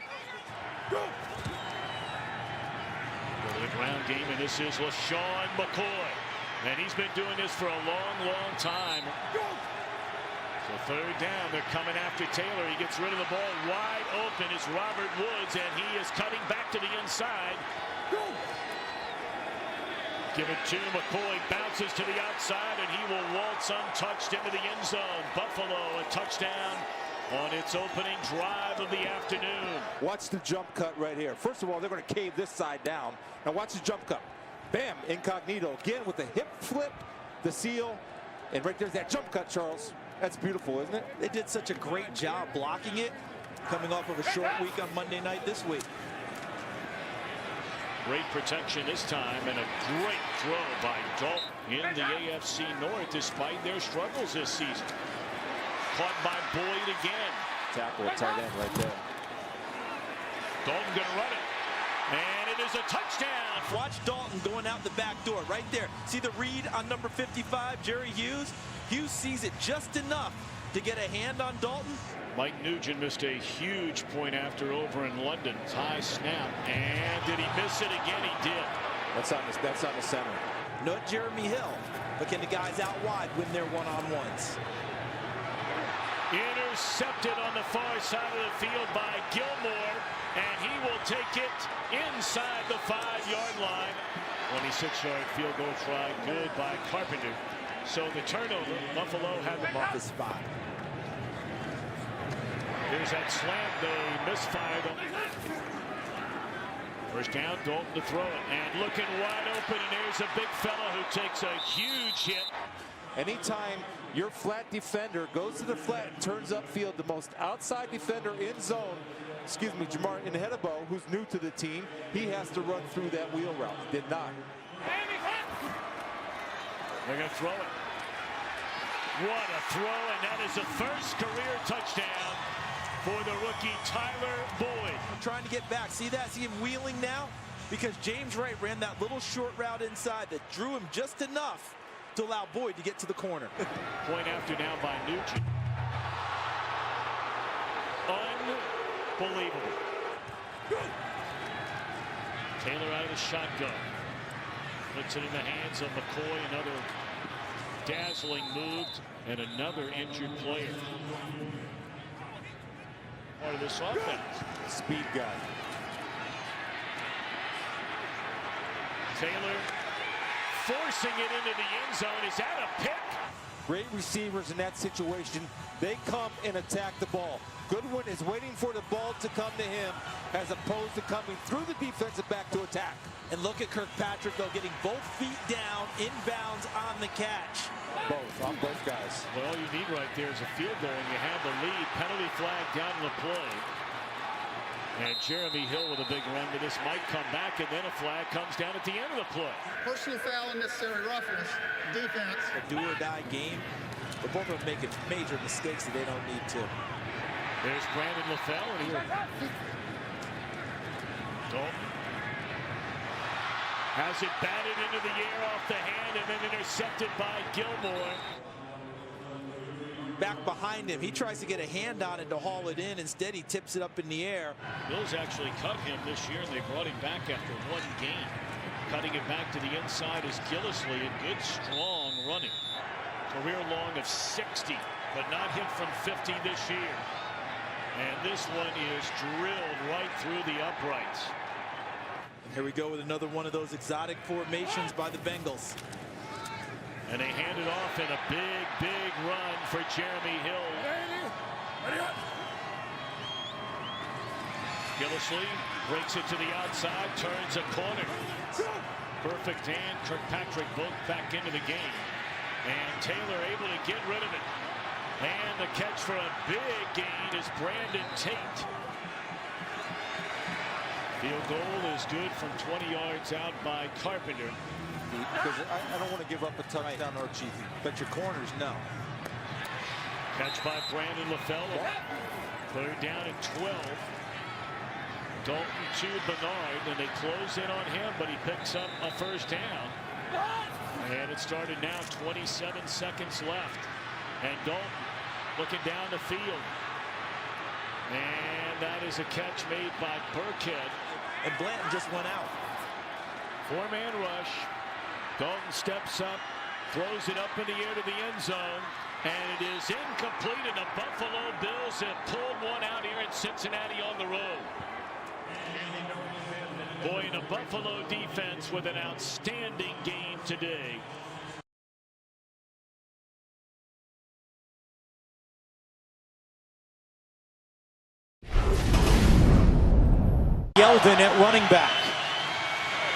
Ground game, and this is LaShawn McCoy. And he's been doing this for a long, long time. So third down, they're coming after Taylor. He gets rid of the ball. Wide open is Robert Woods, and he is cutting back to the inside. Give it to McCoy, bounces to the outside, and he will waltz untouched into the end zone. Buffalo, a touchdown on its opening drive of the afternoon. Watch the jump cut right here. First of all, they're going to cave this side down. Now watch the jump cut. Bam, incognito. Again with the hip flip, the seal, and right there's that jump cut, Charles. That's beautiful, isn't it? They did such a great job blocking it, coming off of a short week on Monday night this week. Great protection this time, and a great throw by Dalton in the AFC North despite their struggles this season. Caught by Boyd again. Tackle a tight end right there. Dalton gonna run it, and it is a touchdown. Watch Dalton going out the back door right there. See the read on number 55, Jerry Hughes? Hughes sees it just enough to get a hand on Dalton. Mike Nugent missed a huge point after over in London. High snap, and did he miss it again? He did. That's on the center. Not Jeremy Hill, but can the guys out wide win their one-on-ones? Intercepted on the far side of the field by Gilmore, and he will take it inside the 5-yard line. 26-yard field goal try, good by Carpenter. So the turnover, Buffalo had them off the spot. Here's that slant, they misfired him. First down, Dalton to throw it, and looking wide open, and there's a big fella who takes a huge hit. Anytime your flat defender goes to the flat and turns upfield, the most outside defender in zone, Jamar Inhedebo, who's new to the team, he has to run through that wheel route. Did not. They're going to throw it. What a throw, and that is the first career touchdown for the rookie Tyler Boyd. Trying to get back. See that? See him wheeling now? Because James Wright ran that little short route inside that drew him just enough to allow Boyd to get to the corner. Point after now by Nugent. Unbelievable. Taylor out of the shotgun. Puts it in the hands of McCoy. Another dazzling move, and another injured player. Part of this offense. Speed guy. Taylor forcing it into the end zone. Is that a pick? Great receivers in that situation. They come and attack the ball. Goodwin is waiting for the ball to come to him as opposed to coming through the defensive back to attack. And look at Kirkpatrick, though, getting both feet down, inbounds on the catch. On both guys. Well, all you need right there is a field goal, and you have the lead. Penalty flag down the play. And Jeremy Hill with a big run, but this might come back, and then a flag comes down at the end of the play. Personal foul and necessary roughness. Defense. A do-or-die game. But both of them making major mistakes that they don't need to. There's Brandon LaFell, and here. Dalton has it batted into the air off the hand, and then intercepted by Gilmore. Back behind him. He tries to get a hand on it to haul it in. Instead, he tips it up in the air. Bills actually cut him this year, and they brought him back after one game. Cutting it back to the inside is Gillisley, a good, strong running. Career long of 60, but not hit from 50 this year. And this one is drilled right through the uprights. And here we go with another one of those exotic formations by the Bengals. And they hand it off in a big, big run for Jeremy Hill. Gillisley breaks it to the outside, turns a corner. Perfect hand, Kirkpatrick both back into the game. And Taylor able to get rid of it. And the catch for a big gain is Brandon Tate. Field goal is good from 20 yards out by Carpenter. Because I don't want to give up a touchdown or cheat, but your corners, no. Catch by Brandon LaFell. Third down and 12. Dalton to Bernard, and they close in on him, but he picks up a first down. And it started now, 27 seconds left. And Dalton looking down the field. And that is a catch made by Burkhead. And Blanton just went out. Four-man rush. Dalton steps up, throws it up in the air to the end zone, and it is incomplete, and the Buffalo Bills have pulled one out here in Cincinnati on the road. Boy, the Buffalo defense with an outstanding game today. Yeldon at running back.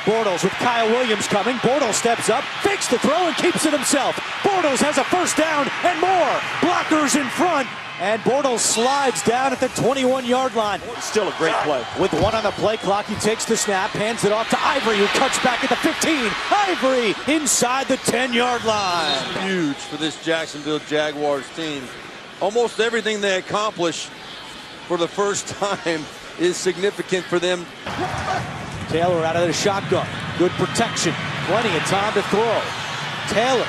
Bortles with Kyle Williams coming. Bortles steps up, fakes the throw, and keeps it himself. Bortles has a first down and more. Blockers in front, and Bortles slides down at the 21-yard line. Still a great play. With one on the play clock, he takes the snap, hands it off to Ivory, who cuts back at the 15. Ivory inside the 10-yard line. Huge for this Jacksonville Jaguars team. Almost everything they accomplish for the first time is significant for them. Taylor out of the shotgun. Good protection. Plenty of time to throw. Taylor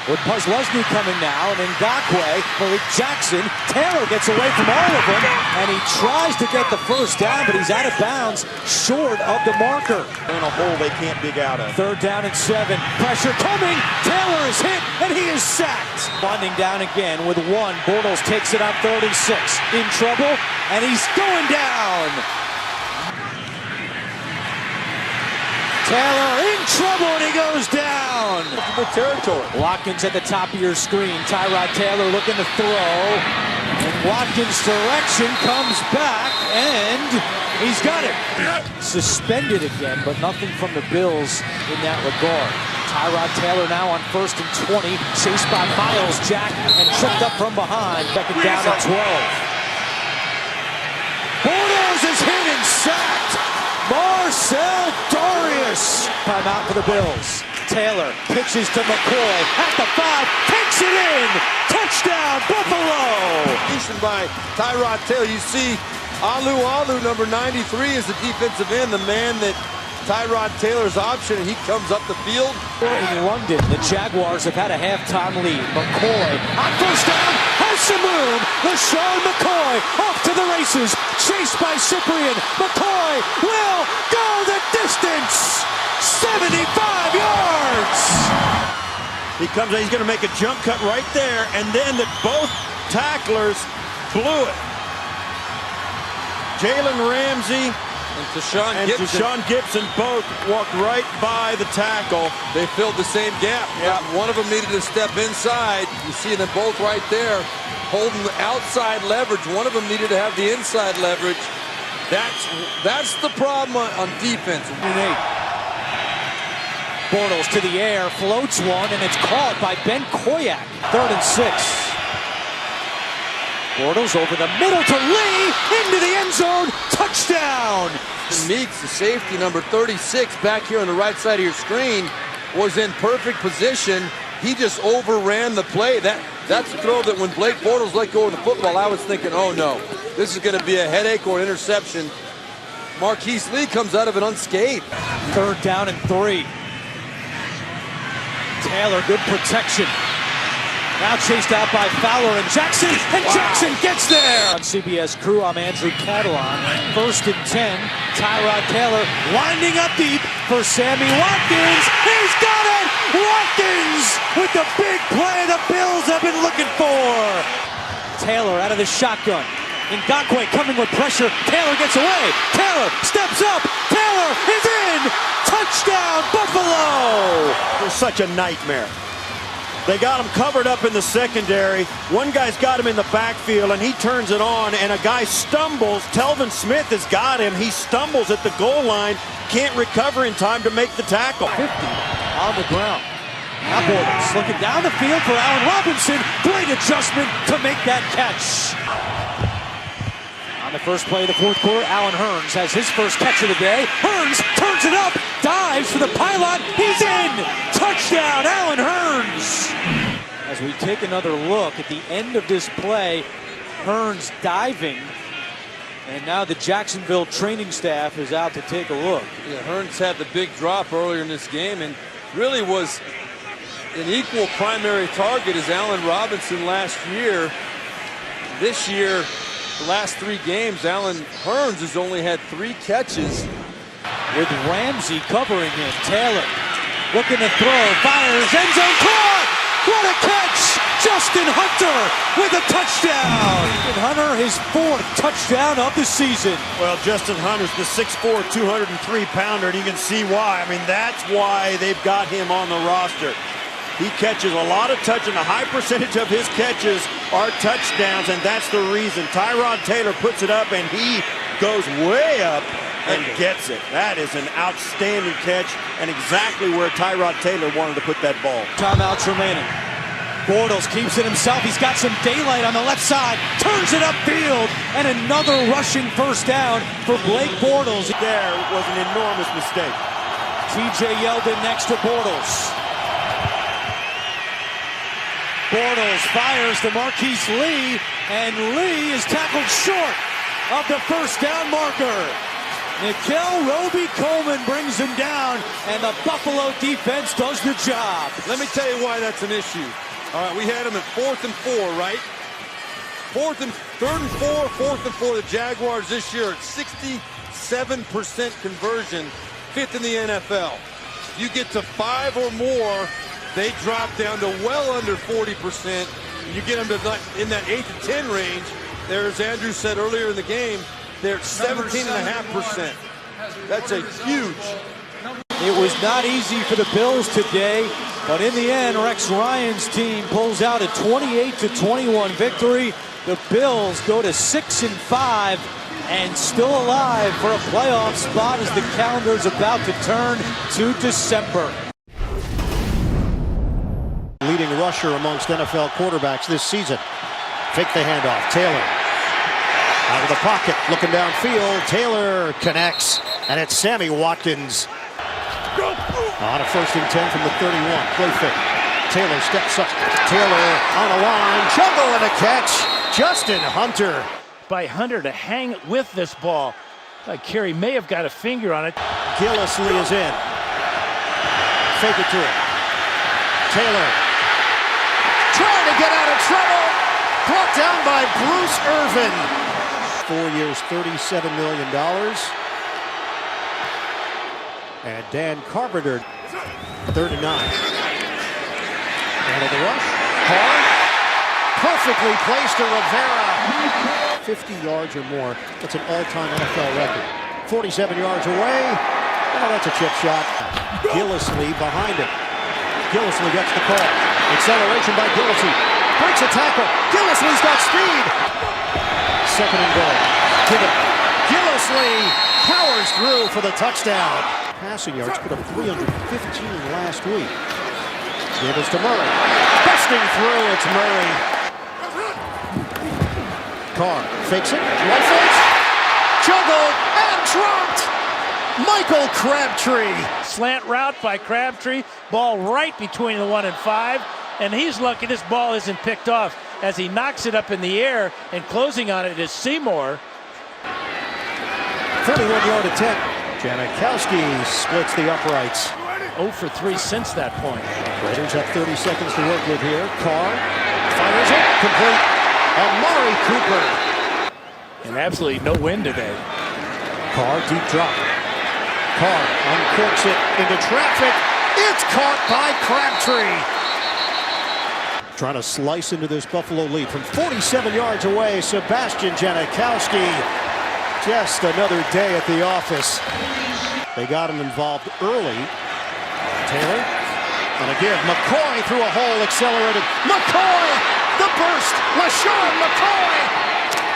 with Puslesny coming now, and Ngakwe, Malik Jackson. Taylor gets away from all of them, and he tries to get the first down, but he's out of bounds, short of the marker. In a hole they can't dig out of. 3rd down and 7. Pressure coming. Taylor is hit, and he is sacked. Winding down again with 1. Bortles takes it on 36. In trouble, and he's going down. Taylor in trouble, and he goes down. Good territory. Watkins at the top of your screen. Tyrod Taylor looking to throw. And Watkins' direction comes back, and he's got it. Suspended again, but nothing from the Bills in that regard. Tyrod Taylor now on 1st and 20. Chased by Miles Jack and tripped up from behind. 2nd down and 12. Bortles is hit and sacked. Marcel Darius. Timeout for the Bills. Taylor pitches to McCoy at the 5, takes it in. Touchdown, Buffalo. By Tyrod Taylor, you see Alu, number 93, is the defensive end, the man that Tyrod Taylor's option, and he comes up the field. In London, the Jaguars have had a halftime lead. McCoy on 1st down, has some room. LaShawn McCoy off to the races, chased by Cyprien. McCoy will go the distance, 75 yards. He comes out, he's going to make a jump cut right there, and then both tacklers blew it. Jalen Ramsey and Tashawn Gibson both walked right by the tackle. They filled the same gap. Yeah. One of them needed to step inside. You see them both right there holding the outside leverage. One of them needed to have the inside leverage. That's the problem on defense. Bortles to the air, floats one, and it's caught by Ben Koyak. 3rd and 6. Bortles over the middle to Lee, into the end zone, touchdown! Meeks, the safety, number 36, back here on the right side of your screen, was in perfect position. He just overran the play. That's a throw that when Blake Bortles let go of the football, I was thinking, oh no, this is going to be a headache or interception. Marquise Lee comes out of it unscathed. 3rd down and 3. Taylor, good protection. Now chased out by Fowler and Jackson Jackson gets there! On CBS Crew, I'm Andrew Catalan. 1st and 10, Tyrod Taylor winding up deep for Sammy Watkins. He's got it! Watkins with the big play the Bills have been looking for! Taylor out of the shotgun. Ngakwe coming with pressure. Taylor gets away. Taylor steps up. Taylor is in! Touchdown, Buffalo! It was such a nightmare. They got him covered up in the secondary. One guy's got him in the backfield, and he turns it on, and a guy stumbles. Telvin Smith has got him. He stumbles at the goal line, can't recover in time to make the tackle. 50 on the ground. Now Bortles looking down the field for Allen Robinson. Great adjustment to make that catch. On the first play of the 4th quarter, Allen Hurns has his first catch of the day. Hurns turns it up, dives for the pylon. He's in! Touchdown, Allen Hurns! As we take another look at the end of this play, Hurns diving, and now the Jacksonville training staff is out to take a look. Yeah, Hurns had the big drop earlier in this game and really was an equal primary target as Allen Robinson last year. This year, the last 3 games, Allen Hurns has only had 3 catches. with Ramsey covering him. Taylor looking to throw, fires, end zone caught! What a catch! Justin Hunter with a touchdown! And Hunter, his 4th touchdown of the season. Well, Justin Hunter's the 6'4", 203-pounder, and you can see why. I mean, that's why they've got him on the roster. He catches a lot of touching. A high percentage of his catches are touchdowns, and that's the reason. Tyrod Taylor puts it up, and he goes way up and gets it. That is an outstanding catch, and exactly where Tyrod Taylor wanted to put that ball. Timeouts remaining. Bortles keeps it himself. He's got some daylight on the left side. Turns it upfield, and another rushing first down for Blake Bortles. There was an enormous mistake. TJ Yeldon next to Bortles. Bortles fires to Marquise Lee, and Lee is tackled short of the first down marker. Nikel Roby-Coleman brings him down, and the Buffalo defense does the job. Let me tell you why that's an issue. All right, we had him at 4th and 4, right? 3rd and 4, 4th and 4. The Jaguars this year at 67% conversion, 5th in the NFL. You get to 5 or more, they drop down to well under 40%. You get them to in that 8 to 10 range. There, as Andrew said earlier in the game, they're at 17.5%. That's a huge. It was not easy for the Bills today, but in the end, Rex Ryan's team pulls out a 28-21 victory. The Bills go to 6-5 and still alive for a playoff spot as the calendar's about to turn to December. Leading rusher amongst NFL quarterbacks this season. Fake the handoff. Taylor out of the pocket, looking downfield. Taylor connects, and it's Sammy Watkins. On a 1st and 10 from the 31. Play fake. Taylor steps up. Taylor on a line. Juggle and a catch. Justin Hunter. By Hunter to hang with this ball. Kerry may have got a finger on it. Gillislee is in. Fake it to him. Taylor trying to get out of trouble. Brought down by Bruce Irvin. 4 years, $37 million. And Dan Carpenter, 3rd and 9. Out of the rush. Carr. Perfectly placed to Rivera. 50 yards or more. That's an all-time NFL record. 47 yards away. Oh, that's a chip shot. Gillislee behind him. Gillislee gets the call. Acceleration by Gillislee. Breaks a tackle. Gillislee's got speed. 2nd and goal. Give it. Gillislee powers through for the touchdown. Passing yards, put up 315 last week. Give us to Murray. Busting through, it's Murray. Carr fakes it. Rifles. Juggled and dropped. Michael Crabtree. Slant route by Crabtree. Ball right between the 1 and 5. And he's lucky this ball isn't picked off as he knocks it up in the air, and closing on it is Seymour. 31-yard attempt. Janikowski splits the uprights. 0 for 3 since that point. Raiders have 30 seconds to work with here. Carr fires it. Complete. Amari Cooper. And absolutely no wind today. Carr, deep drop. Carr uncorks it into traffic. It's caught by Crabtree. Trying to slice into this Buffalo lead from 47 yards away. Sebastian Janikowski. Just another day at the office. They got him involved early. Taylor. And again, McCoy through a hole, accelerated. McCoy! The burst! LaShawn McCoy!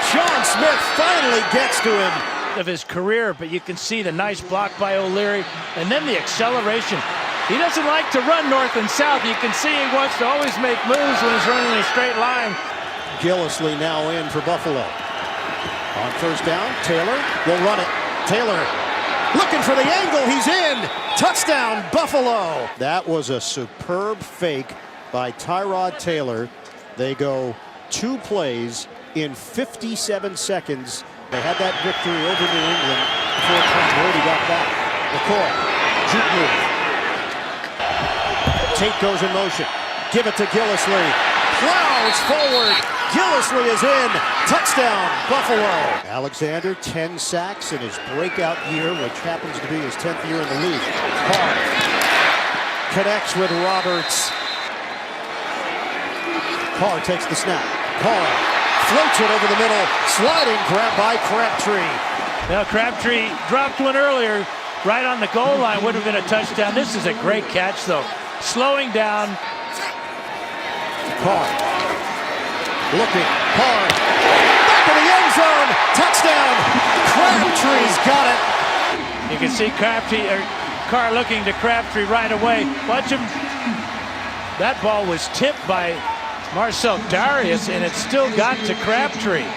Sean Smith finally gets to him. Of his career, but you can see the nice block by O'Leary, and then the acceleration. He doesn't like to run north and south. You can see he wants to always make moves when he's running in a straight line. Gillislee now in for Buffalo. On 1st down, Taylor will run it. Taylor looking for the angle. He's in. Touchdown, Buffalo. That was a superb fake by Tyrod Taylor. They go 2 plays in 57 seconds. They had that victory over New England before Tom Brady got back. McCoy, juke move. Tate goes in motion. Give it to Gillislee. Plows forward. Gillislee is in. Touchdown, Buffalo. Alexander, 10 sacks in his breakout year, which happens to be his 10th year in the league. Carr connects with Roberts. Carr takes the snap. Carr floats it over the middle. Sliding grab by Crabtree. Now Crabtree dropped one earlier, right on the goal line. Would have been a touchdown. This is a great catch, though. Slowing down. Carr looking. Carr back of the end zone. Touchdown. Crabtree's got it. You can see Carr looking to Crabtree right away. Watch him. That ball was tipped by Marcel Darius, and it still got to Crabtree.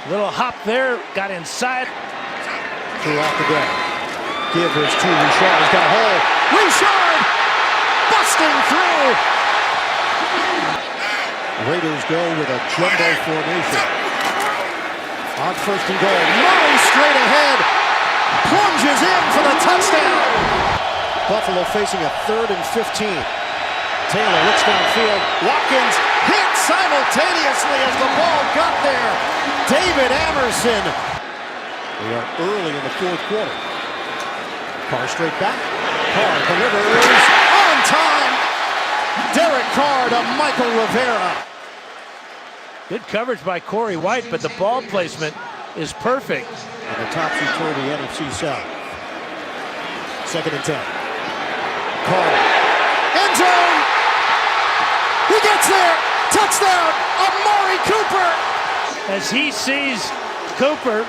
Little hop there, got inside. Throughout the day. Givers to Richard. He's got a hole. Richard busting through. Raiders go with a jumbo formation. On first and goal. Murray straight ahead. Plunges in for the touchdown. Buffalo facing a 3rd and 15. Taylor looks downfield. Watkins hit simultaneously as the ball got there. David Amerson. We are early in the 4th quarter. Carr straight back. Carr delivers on time. Derek Carr to Michael Rivera. Good coverage by Corey White, but the ball placement is perfect. And the topsy-turvy NFC South. 2nd and 10. Carr. End zone. He gets there. Touchdown. Amari Cooper. As he sees Cooper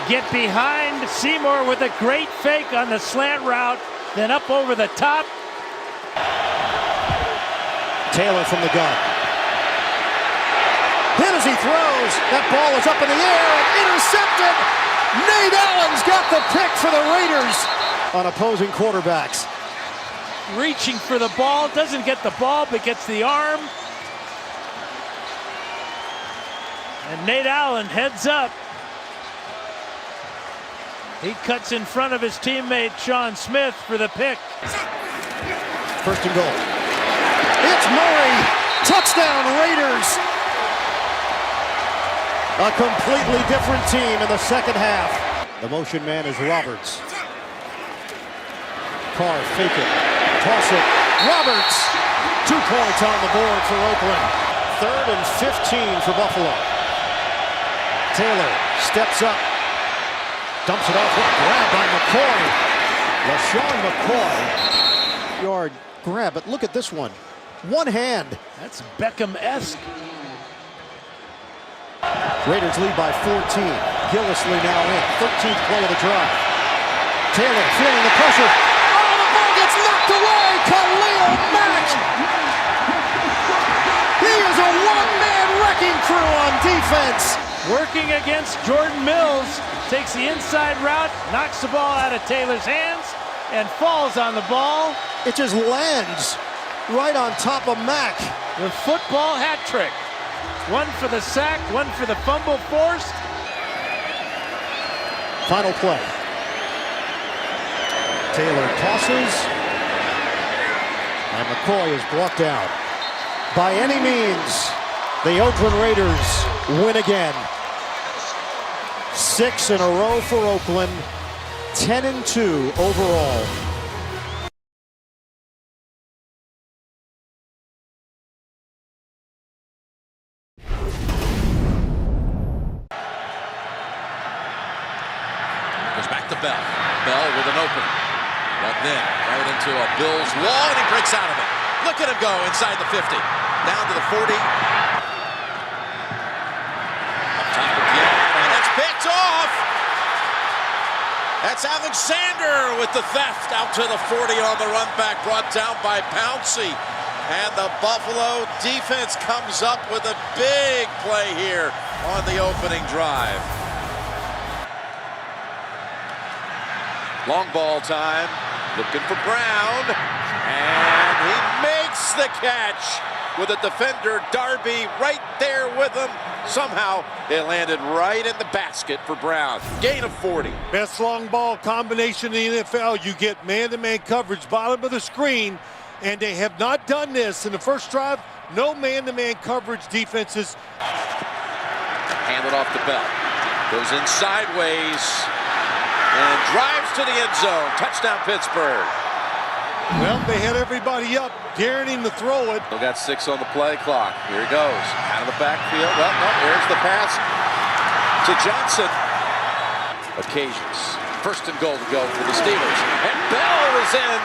get behind Seymour with a great fake on the slant route, then up over the top. Taylor from the gun. Hit as he throws. That ball is up in the air and intercepted. Nate Allen's got the pick for the Raiders on opposing quarterbacks. Reaching for the ball, doesn't get the ball, but gets the arm. And Nate Allen heads up. He cuts in front of his teammate Sean Smith for the pick. First and goal. It's Murray. Touchdown Raiders. A completely different team in the second half. The motion man is Roberts. Carr fake it. Toss it. Roberts. 2 points on the board for Oakland. 3rd and 15 for Buffalo. Taylor steps up. Dumps it off. Grab by McCoy. LaShawn McCoy. Yard grab, but look at this one. One hand. That's Beckham-esque. Raiders lead by 14. Gillislee now in. 13th play of the drive. Taylor feeling the pressure. Oh, the ball gets knocked away. Khalil Mack. He is a one-man wrecking crew on defense. Working against Jordan Mills. Takes the inside route, knocks the ball out of Taylor's hands, and falls on the ball. It just lands right on top of Mack. The football hat trick. One for the sack, one for the fumble forced. Final play. Taylor tosses. And McCoy is brought down. By any means, the Oakland Raiders win again. 6 in a row for Oakland. 10-2 overall. Goes back to Bell. Bell with an open. But then right into a Bills wall, and he breaks out of it. Look at him go inside the 50. Down to the 40. Up top again, and it's picked off. That's Alexander with the theft out to the 40 on the run back, brought down by Pouncey. And the Buffalo defense comes up with a big play here on the opening drive. Long ball time, looking for Brown, and he makes the catch with a defender, Darby, right there with him. Somehow it landed right in the basket for Brown. Gain of 40. Best long ball combination in the NFL. You get man-to-man coverage, bottom of the screen, and they have not done this in the first drive. No man-to-man coverage defenses. Hand it off to Bell. Goes in sideways and drives to the end zone. Touchdown, Pittsburgh. Well, they had everybody up, daring him to throw it. Still got 6 on the play clock. Here he goes. Out of the backfield. Well, no, there's the pass to Johnson. Occasions. 1st and goal to go for the Steelers. And Bell is in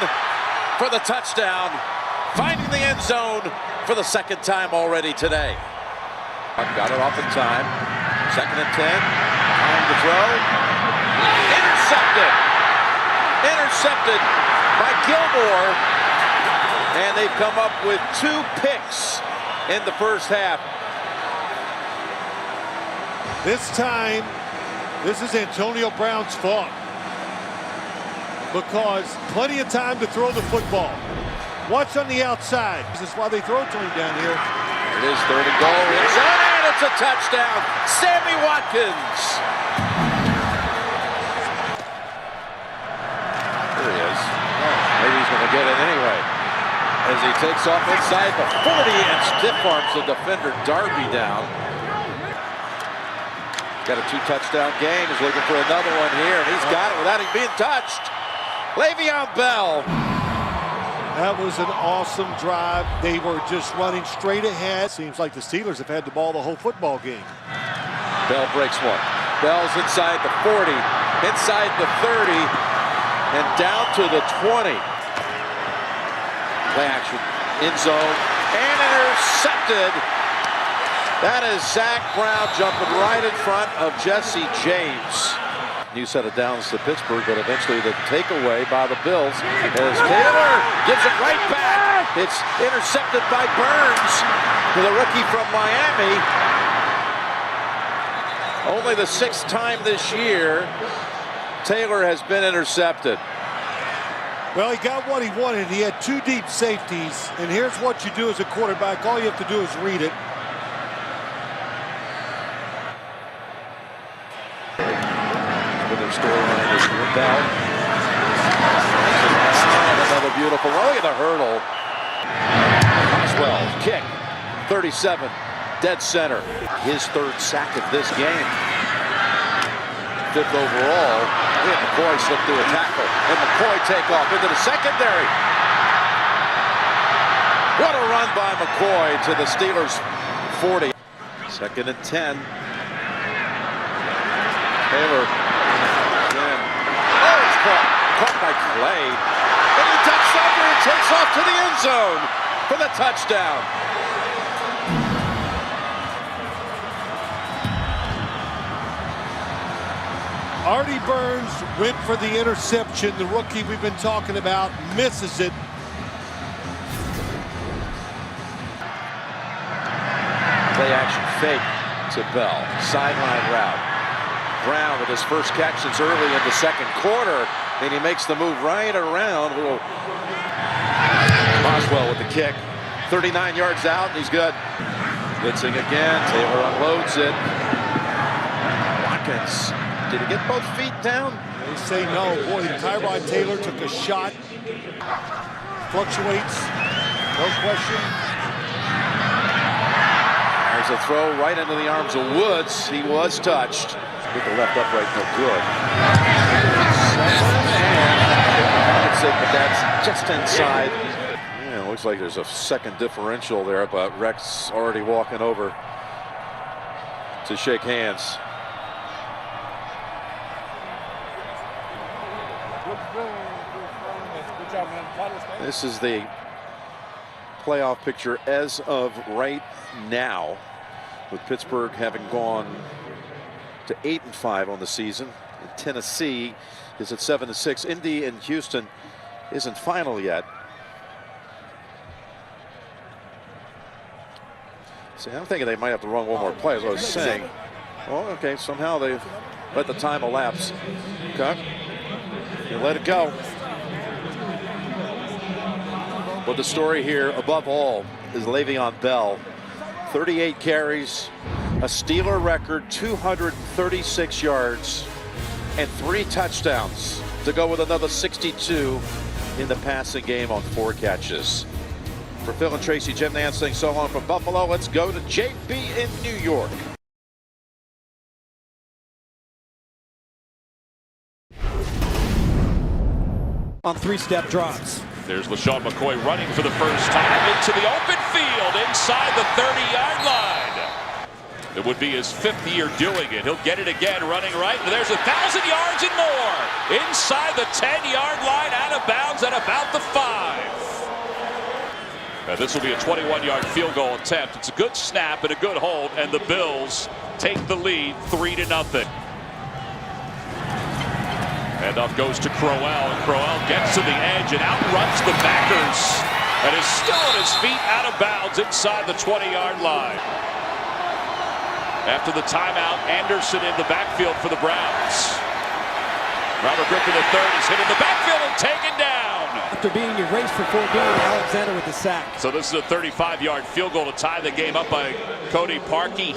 for the touchdown. Finding the end zone for the 2nd time already today. Got it off in time. 2nd and 10. Time to throw. Intercepted. Intercepted by Gilmore. And they've come up with 2 picks in the first half. This time, this is Antonio Brown's fault. Because plenty of time to throw the football. Watch on the outside. This is why they throw it to him down here. It is 3rd and goal. And it's a touchdown. Sammy Watkins. There he is. Maybe he's going to get it anyway. As he takes off inside the 40 and stiff arms the defender Darby down. Got a 2-touchdown game. He's looking for another one here, and he's got it without him being touched. Le'Veon Bell. That was an awesome drive. They were just running straight ahead. Seems like the Steelers have had the ball the whole football game. Bell breaks one. Bell's inside the 40, inside the 30, and down to the 20. Play action, end zone, and intercepted. That is Zach Brown jumping right in front of Jesse James. New set of downs to Pittsburgh, but eventually the takeaway by the Bills as Taylor gives it right back. It's intercepted by Burns to the rookie from Miami. Only the 6th time this year Taylor has been intercepted. Well, he got what he wanted. He had 2 deep safeties, and here's what you do as a quarterback. All you have to do is read it. Storyline is Bell. Another beautiful. Look at the hurdle. Oswell kick. 37. Dead center. His 3rd sack of this game. 5th overall. Look at McCoy slip through a tackle. And McCoy take off into the secondary. What a run by McCoy to the Steelers 40. 2nd and 10. Taylor. Caught by Clay. And he ducks over and takes off to the end zone for the touchdown. Artie Burns went for the interception. The rookie we've been talking about misses it. Play action fake to Bell. Sideline route. Brown with his first catch since early in the 2nd quarter. And he makes the move right around. Oswell with the kick. 39 yards out, and he's good. Blitzing again. Taylor unloads it. Watkins. Did he get both feet down? They say no. Boy, Tyrod Taylor took a shot. Fluctuates. No question. There's a throw right into the arms of Woods. He was touched. With the left upright, no good. But that's just inside. Yeah, looks like there's a 2nd differential there, but Rex already walking over to shake hands. This is the playoff picture as of right now, with Pittsburgh having gone to 8-5 on the season. And Tennessee is at 7-6. Indy and Houston isn't final yet. See, I'm thinking they might have to run one more play, as I was saying. Oh, okay, somehow they've let the time elapse. Okay, you let it go. But the story here, above all, is Le'Veon Bell. 38 carries, a Steeler record 236 yards, and 3 touchdowns to go with another 62 in the passing game on 4 catches. For Phil and Tracy, Jim Nance saying so long from Buffalo. Let's go to JP in New York. on three-step drops. There's LaShawn McCoy running for the first time into the open field inside the 30-yard line. It would be his 5th year doing it. He'll get it again running right. And there's 1,000 yards and more inside the 10-yard line, out of bounds at about the 5. This will be a 21-yard field goal attempt. It's a good snap and a good hold, and the Bills take the lead 3-0. Handoff goes to Crowell, and Crowell gets to the edge and outruns the backers and is still on his feet out of bounds inside the 20-yard line. After the timeout, Anderson in the backfield for the Browns. Robert Griffin III is hit in the backfield and taken down. After being erased for 4 games, Alexander with the sack. So this is a 35-yard field goal to tie the game up by Cody Parkey.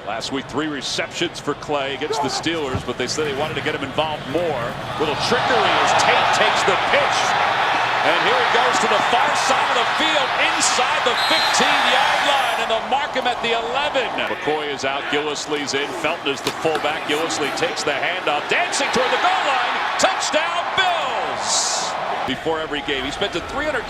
Last week, 3 receptions for Clay against the Steelers, but they said they wanted to get him involved more. Little trickery as Tate takes the pitch. And here he goes to the far side of the field, inside the 15-yard line, and they'll mark him at the 11. McCoy is out, Gillislee's in. Felton is the fullback. Gillislee takes the handoff, dancing toward the goal line. Touchdown, Bills! Before every game, he's been to 371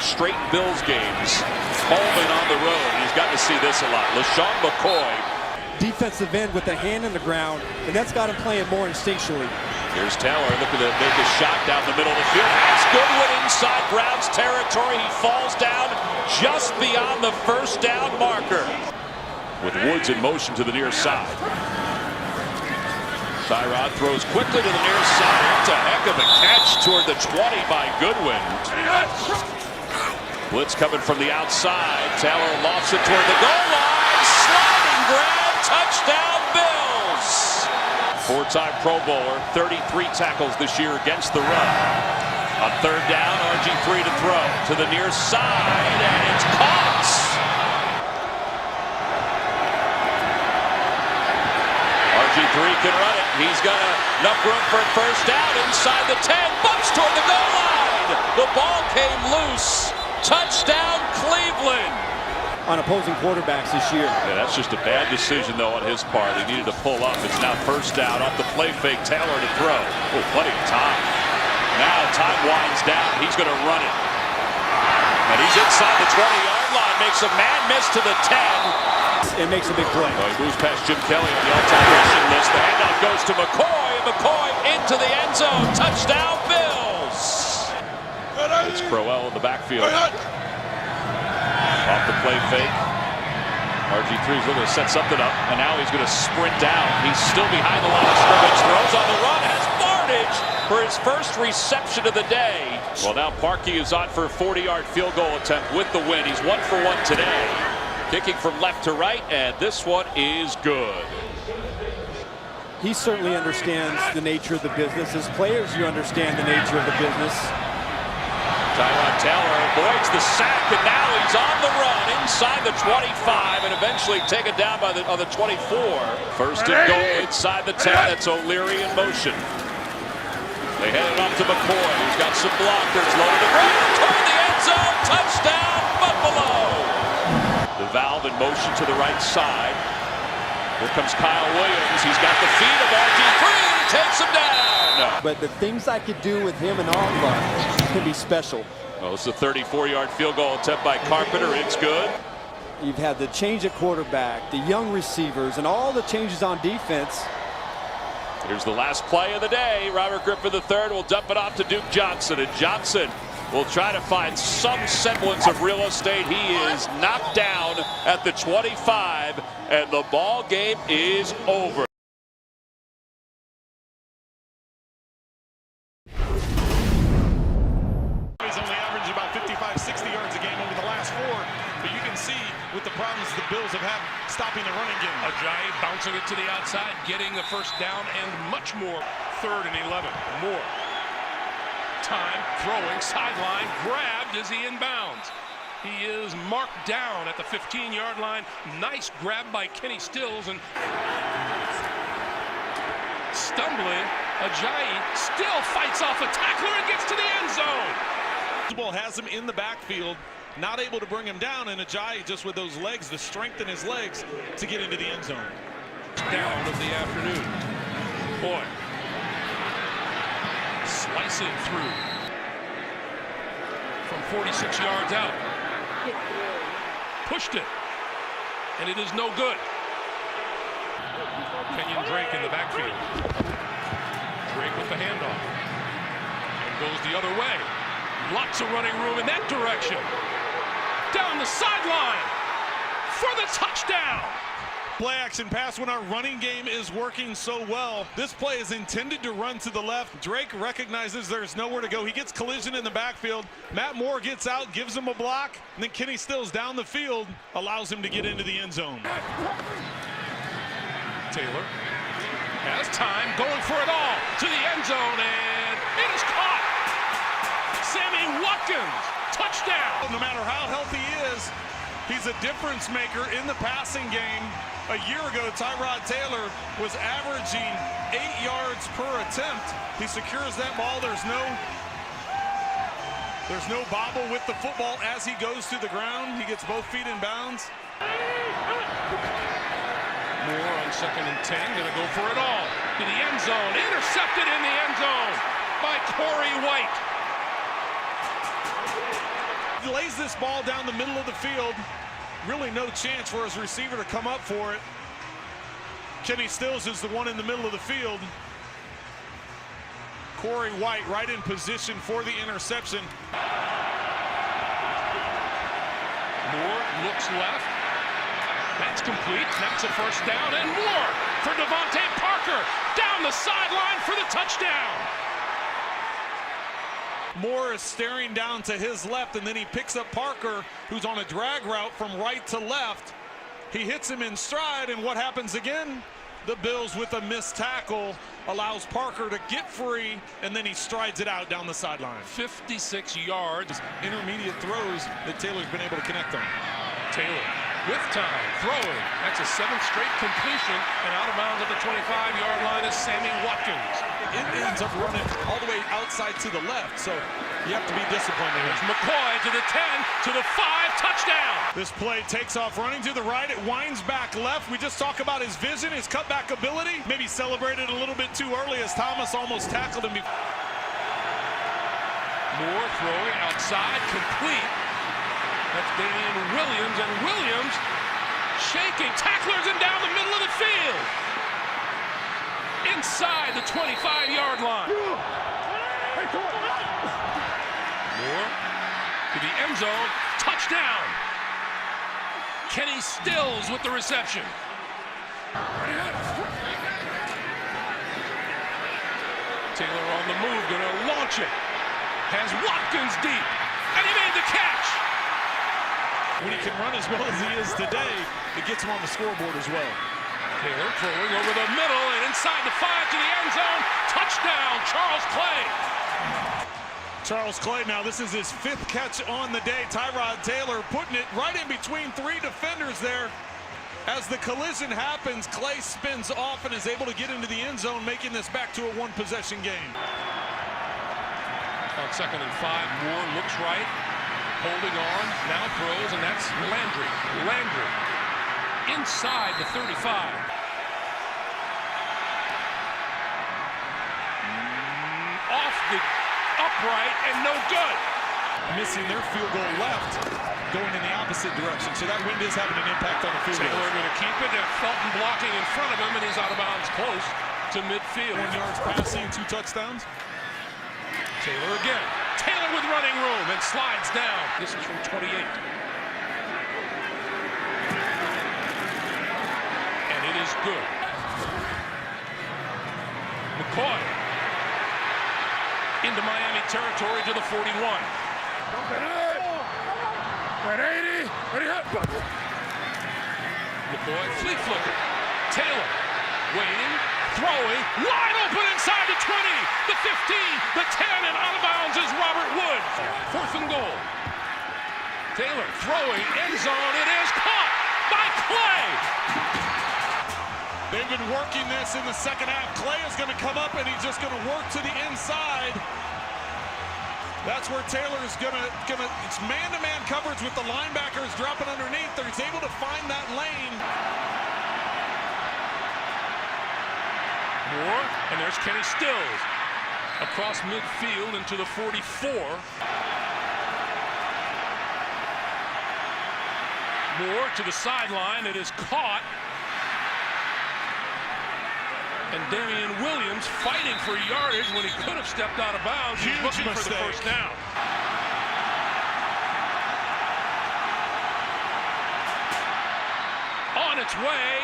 straight Bills games, home and on the road. He's gotten to see this a lot. LaShawn McCoy. Defensive end with the hand in the ground, and that's got him playing more instinctually. Here's Taylor looking to make a shot down the middle of the field. Has Goodwin inside Browns territory. He falls down just beyond the first down marker. With Woods in motion to the near side. Tyrod throws quickly to the near side. It's a heck of a catch toward the 20 by Goodwin. Blitz coming from the outside. Taylor lofts it toward the goal line. Sliding grab. Touchdown, Bills. 4-time Pro Bowler, 33 tackles this year against the run. On 3rd down, RG3 to throw to the near side, and it's caught. RG3 can run it. He's got enough room for a first down inside the 10. Bumps toward the goal line. The ball came loose. Touchdown, Cleveland. On opposing quarterbacks this year. Yeah, that's just a bad decision, though, on his part. He needed to pull up. It's now first down off the play fake. Taylor to throw. Oh, plenty of time. Now time winds down. He's going to run it. And he's inside the 20-yard line. Makes a man miss to the 10. It makes a big play. Well, he moves past Jim Kelly on the all-time rushing list. The handoff goes to McCoy. And McCoy into the end zone. Touchdown, Bills. It's Crowell in the backfield. Off the play fake. RG3 is looking to set something up, and now he's going to sprint down. He's still behind the line of scrimmage. Throws on the run, has yardage for his first reception of the day. Well, now Parkey is on for a 40-yard field goal attempt with the win. He's 1 for 1 today. Kicking from left to right, and this one is good. He certainly understands the nature of the business. As players, you understand the nature of the business. Tyrod Taylor avoids the sack, and now he's on the run inside the 25 and eventually taken down by the 24. First and goal inside the 10. That's O'Leary in motion. They head it up to McCoy, who's got some blockers. Low to the ground, toward the end zone. Touchdown, Buffalo. The valve in motion to the right side. Here comes Kyle Williams. He's got the feet of RG3. Takes him down. But the things I could do with him and Ogba can be special. Well, it's a 34-yard field goal attempt by Carpenter. It's good. You've had the change at quarterback, the young receivers, and all the changes on defense. Here's the last play of the day. Robert Griffin III will dump it off to Duke Johnson, and Johnson will try to find some semblance of real estate. He is knocked down at the 25, and the ball game is over. He's only averaged about 55, 60 yards a game over the last 4, but you can see with the problems the Bills have had stopping the running game. Ajayi bouncing it to the outside, getting the first down, and much more. 3rd and 11. More time throwing, sideline, grabbed as he inbounds. He is marked down at the 15-yard line. Nice grab by Kenny Stills, and stumbling, Ajayi still fights off a tackler and gets to the end zone. The ball has him in the backfield, not able to bring him down, and Ajayi just with those legs, the strength in his legs to get into the end zone. Down of the afternoon. Boy. Slicing through. from 46 yards out. Pushed it, and it is no good. Kenyon Drake in the backfield. Drake with the handoff. And goes the other way. Lots of running room in that direction. Down the sideline for the touchdown. Play action pass when our running game is working so well. This play is intended to run to the left. Drake recognizes there's nowhere to go. He gets collision in the backfield. Matt Moore gets out, gives him a block, and then Kenny Stills down the field allows him to get into the end zone. Taylor has time, going for it all to the end zone, and it is caught. Sammy Watkins, touchdown. No matter how healthy he is, he's a difference maker in the passing game. A year ago, Tyrod Taylor was averaging 8 yards per attempt. He secures that ball. There's no bobble with the football as he goes to the ground. He gets both feet in bounds. Moore on 2nd and 10, gonna go for it all to the end zone. Intercepted in the end zone by Corey White. He lays this ball down the middle of the field. Really no chance for his receiver to come up for it. Kenny Stills is the one in the middle of the field. Corey White right in position for the interception. Moore looks left. That's complete. That's a first down and more for Devontae Parker. Down the sideline for the touchdown. Moore is staring down to his left, and then he picks up Parker, who's on a drag route from right to left. He hits him in stride, and what happens again? The Bills, with a missed tackle, allows Parker to get free, and then he strides it out down the sideline. 56 yards. Intermediate throws that Taylor's been able to connect on. Taylor with time, throwing. That's a 7th straight completion, and out of bounds at the 25-yard line is Sammy Watkins. It ends up running all the way outside to the left, so you have to be disappointed. There's McCoy to the 10, to the 5, touchdown. This play takes off running to the right. It winds back left. We just talk about his vision, his cutback ability. Maybe celebrated a little bit too early as Thomas almost tackled him. Moore throwing outside, complete. That's Damian Williams, and Williams shaking, tacklers him down the middle of the field. Inside the 25-yard line. Moore to the end zone, touchdown. Kenny Stills with the reception. Taylor on the move, gonna launch it. Has Watkins deep, and he made the catch. When he can run as well as he is today, it gets him on the scoreboard as well. Taylor throwing over the middle and inside the 5 to the end zone. Touchdown, Charles Clay. Charles Clay, now this is his 5th catch on the day. Tyrod Taylor putting it right in between 3 defenders there. As the collision happens, Clay spins off and is able to get into the end zone, making this back to a 1-possession game. On 2nd and 5, Moore looks right. Holding on, now throws, and that's Landry. Landry inside the 35. Off the upright and no good. Missing their field goal left, going in the opposite direction. So that wind is having an impact on the field goal. Taylor going to keep it, and Felton blocking in front of him, and he's out of bounds close to midfield. 1 yards passing, 2 touchdowns. Taylor again. Taylor with running room and slides down. This is from 28. And it is good. McCoy into Miami territory to the 41. McCoy, flea flicker. Taylor waiting, throwing, wide open inside the 20, the 15, the 10, and out of bounds is Robert Wood. 4th and goal. Taylor throwing, end zone, it is caught by Clay. They've been working this in the second half. Clay is going to come up, and he's just going to work to the inside. That's where Taylor is gonna it's man-to-man coverage with the linebackers dropping underneath. He's able to find that lane. Moore, and there's Kenny Stills across midfield into the 44. Moore to the sideline. It is caught. And Damian Williams fighting for yardage when he could have stepped out of bounds. He's looking for the first down. On its way.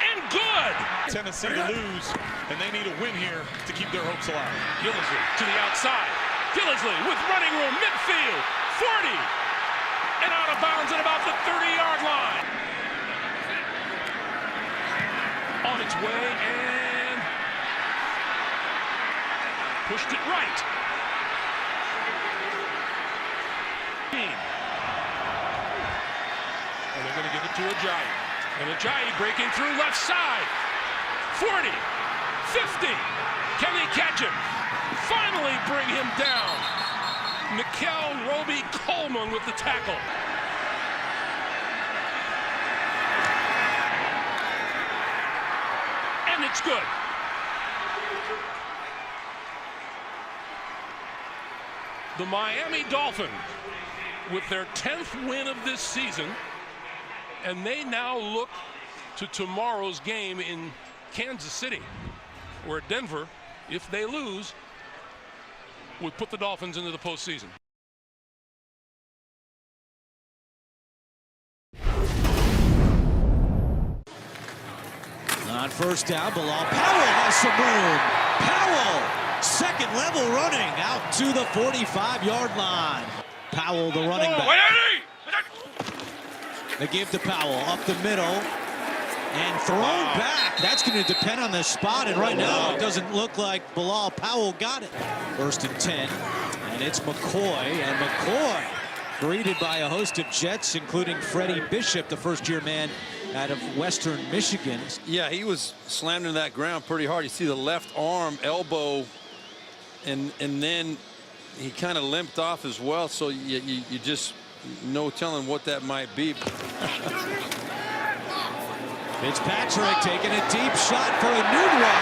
And good! Tennessee to lose, and they need a win here to keep their hopes alive. Gillisley to the outside. Gillisley with running room, midfield, 40. And out of bounds at about the 30-yard line. On its way and pushed it right. And they're going to give it to Ajayi. And Ajayi breaking through left side. 40, 50. Can they catch him? Finally bring him down. Nikel Roby-Coleman with the tackle. And it's good. The Miami Dolphins with their 10th win of this season, and they now look to tomorrow's game in Kansas City, where Denver, if they lose, would put the Dolphins into the postseason. On first down, Bilal Powell has some room. Powell, second level running out to the 45-yard line. Powell, the running back. They give to Powell up the middle and thrown back. That's going to depend on the spot, and right now it doesn't look like Bilal Powell got it. First and 10, and it's McCoy, and McCoy greeted by a host of Jets, including Freddie Bishop, the first-year man out of Western Michigan. Yeah, he was slammed into that ground pretty hard. You see the left arm, elbow, and then he kind of limped off as well, so you just no telling what that might be. Fitzpatrick taking a deep shot for Enunwa,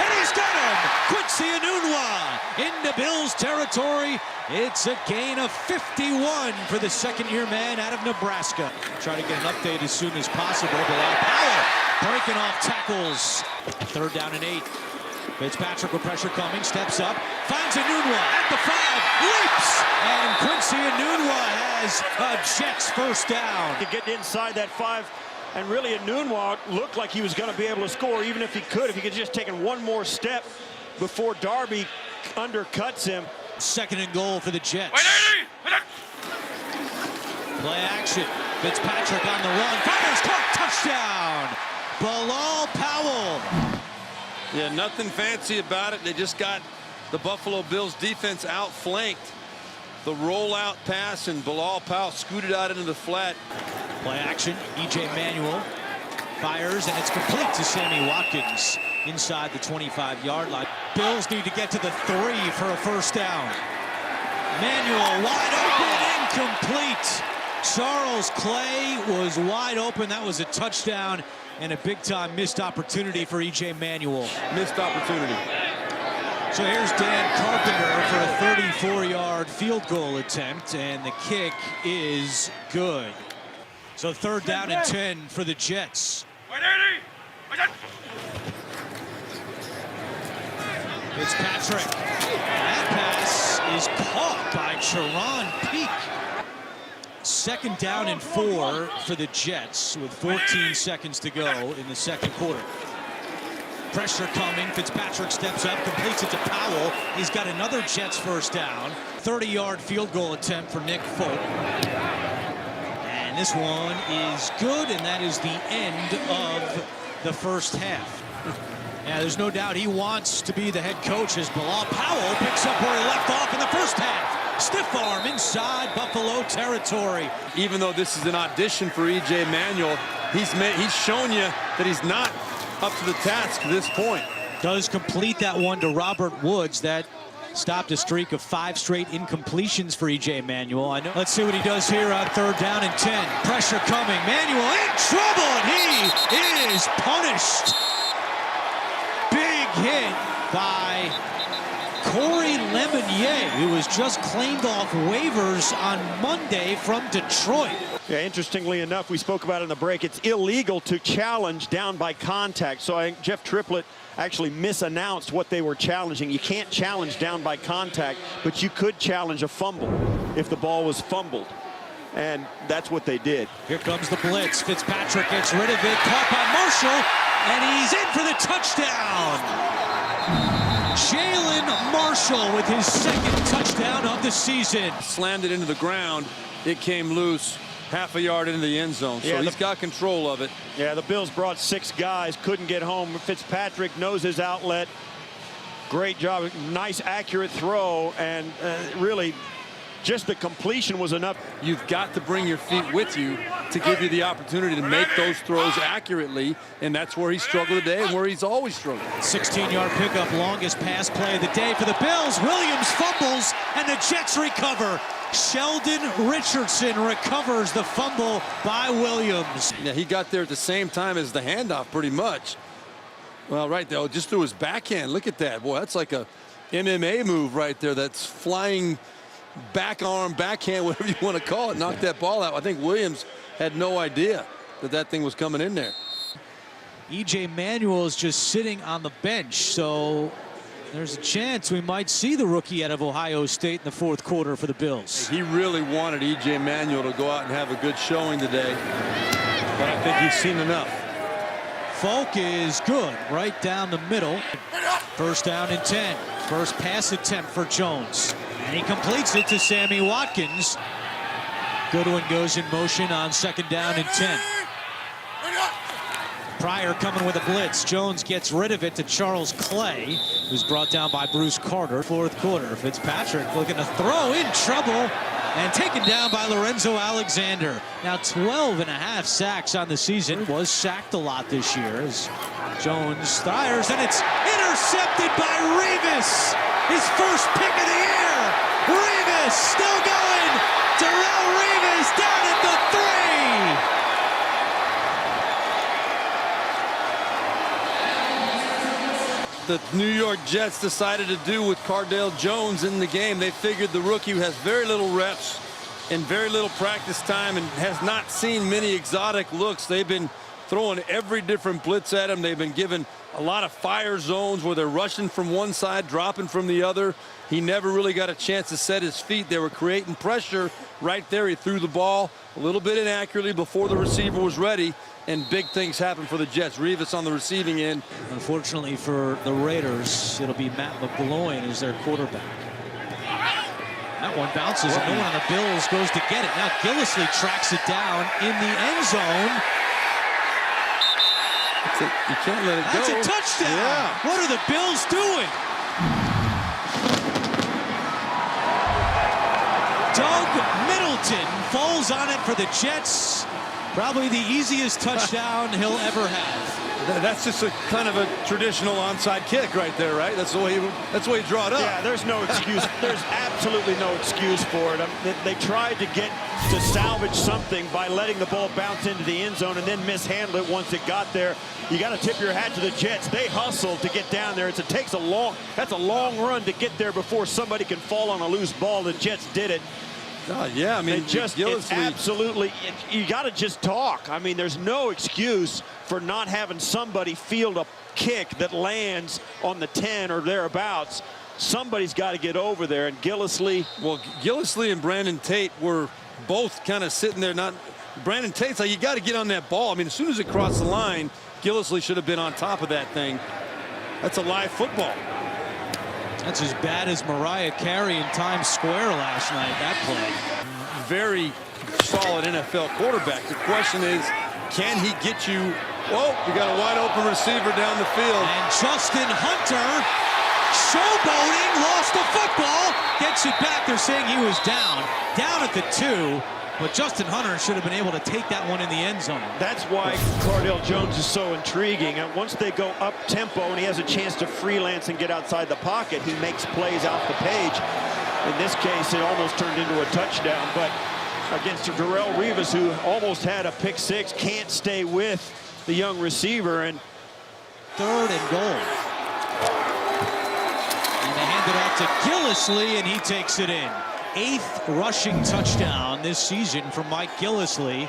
and he's got him! Quincy Enunwa into Bills territory. It's a gain of 51 for the second-year man out of Nebraska. Try to get an update as soon as possible. Bilal Powell breaking off tackles. Third down and 8. Fitzpatrick with pressure coming, steps up, finds Enunwa at the 5, leaps, and Quincy Enunwa has a Jets first down. To get inside that 5, and really Enunwa looked like he was going to be able to score, even if he could just taken one more step before Darby undercuts him. Second and goal for the Jets. Play action. Fitzpatrick on the run. Fires, caught, touchdown. Bilal Powell. Yeah, nothing fancy about it. They just got the Buffalo Bills defense outflanked. The rollout pass, and Bilal Powell scooted out into the flat. Play action. E.J. Manuel fires, and it's complete to Sammy Watkins inside the 25-yard line. Bills need to get to the 3 for a first down. Manuel wide open, incomplete. Charles Clay was wide open. That was a touchdown and a big-time missed opportunity for E.J. Manuel. Missed opportunity. So here's Dan Carpenter for a 34-yard field goal attempt, and the kick is good. So third down and 10 for the Jets. Fitzpatrick. That pass is caught by Charon Peak. Second down and 4 for the Jets with 14 seconds to go in the second quarter. Pressure coming. Fitzpatrick steps up, completes it to Powell. He's got another Jets first down. 30-yard field goal attempt for Nick Folk. And this one is good, and that is the end of the first half. Yeah, there's no doubt he wants to be the head coach as Bilal Powell picks up where he left off in the first half. Stiff arm inside Buffalo territory. Even though this is an audition for E.J. Manuel, he's shown you that he's not up to the task at this point. Does complete that one to Robert Woods. That stopped a streak of 5 straight incompletions for E.J. Manuel. Let's see what he does here on third down and 10. Pressure coming. Manuel in trouble, and he is punished. Big hit by Corey Lemonier, who was just claimed off waivers on Monday from Detroit. Yeah, interestingly enough, we spoke about it in the break. It's illegal to challenge down by contact. So I think Jeff Triplett actually misannounced what they were challenging. You can't challenge down by contact, but you could challenge a fumble if the ball was fumbled. And that's what they did. Here comes the blitz. Fitzpatrick gets rid of it. Caught by Marshall. And he's in for the touchdown. Jalen Marshall with his second touchdown of the season. Slammed it into the ground. It came loose half a yard into the end zone. So he's got control of it. Yeah, the Bills brought 6 guys. Couldn't get home. Fitzpatrick knows his outlet. Great job. Nice, accurate throw. And really, just the completion was enough. You've got to bring your feet with you to give you the opportunity to make those throws accurately, and that's where he struggled today and where he's always struggled. 16-yard pickup, longest pass play of the day for the Bills. Williams fumbles, and the Jets recover. Sheldon Richardson recovers the fumble by Williams. Yeah, he got there at the same time as the handoff, pretty much. Well, right there, just through his backhand. Look at that. Boy, that's like a MMA move right there. That's flying back arm, backhand, whatever you want to call it. Knocked that ball out. I think Williams had no idea that that thing was coming in there. E.J. Manuel is just sitting on the bench, so there's a chance we might see the rookie out of Ohio State in the fourth quarter for the Bills. He really wanted E.J. Manuel to go out and have a good showing today, but I think he's seen enough. Folk is good right down the middle. First down and 10. First pass attempt for Jones. And he completes it to Sammy Watkins. Goodwin goes in motion on second down and 10. Pryor coming with a blitz. Jones gets rid of it to Charles Clay, who's brought down by Bruce Carter. Fourth quarter. Fitzpatrick looking to throw, in trouble, and taken down by Lorenzo Alexander. Now 12.5 sacks on the season. Was sacked a lot this year as Jones fires, and it's intercepted by Revis. His first pick of the year. Revis still going. Darrelle Revis down at the 3. The New York Jets decided to do with Cardale Jones in the game. They figured the rookie who has very little reps and very little practice time and has not seen many exotic looks. They've been throwing every different blitz at him. They've been given a lot of fire zones where they're rushing from one side, dropping from the other. He never really got a chance to set his feet. They were creating pressure right there. He threw the ball a little bit inaccurately before the receiver was ready, and big things happened for the Jets. Revis on the receiving end. Unfortunately for the Raiders, it'll be Matt McGloin as their quarterback. That one bounces, and no one on the Bills goes to get it. Now Gillislee tracks it down in the end zone. You can't let it go. That's a touchdown. Yeah. What are the Bills doing? Doug Middleton falls on it for the Jets. Probably the easiest touchdown he'll ever have. That's just a kind of a traditional onside kick right there, right? That's the way he draw it up. Yeah, there's no excuse. There's absolutely no excuse for it. They tried to salvage something by letting the ball bounce into the end zone and then mishandle it once it got there. You got to tip your hat to the Jets. They hustled to get down there. That's a long run to get there before somebody can fall on a loose ball. The Jets did it. Yeah, I mean, it's absolutely, you got to just talk. I mean, there's no excuse for not having somebody field a kick that lands on the 10 or thereabouts. Somebody's got to get over there, and Gillislee. Well, Gillislee and Brandon Tate were both kind of sitting there. Brandon Tate's like, you got to get on that ball. I mean, as soon as it crossed the line, Gillislee should have been on top of that thing. That's a live football. That's as bad as Mariah Carey in Times Square last night, that play. Very solid NFL quarterback. The question is, can he get you? Whoa, you got a wide open receiver down the field. And Justin Hunter, showboating, lost the football, gets it back. They're saying he was down at the 2. But Justin Hunter should have been able to take that one in the end zone. That's why Cardale Jones is so intriguing. And once they go up tempo and he has a chance to freelance and get outside the pocket, he makes plays off the page. In this case, it almost turned into a touchdown. But against Darrelle Revis, who almost had a pick 6, can't stay with the young receiver. And 3rd and goal. And they hand it off to Gillislee, and he takes it in. 8th rushing touchdown this season from Mike Gillislee.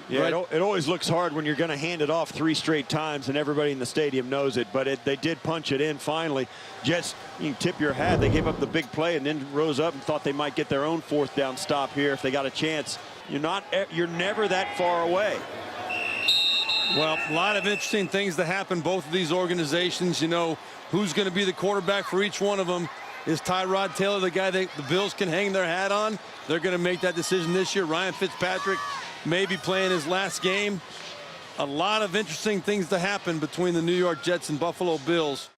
Yeah, it always looks hard when you're going to hand it off 3 straight times and everybody in the stadium knows it, but they did punch it in finally. Jets, you can tip your hat. They gave up the big play and then rose up and thought they might get their own 4th down stop here if they got a chance. You're never that far away. Well, a lot of interesting things to happen. Both of these organizations, you know, who's going to be the quarterback for each one of them. Is Tyrod Taylor the guy the Bills can hang their hat on? They're going to make that decision this year. Ryan Fitzpatrick may be playing his last game. A lot of interesting things to happen between the New York Jets and Buffalo Bills.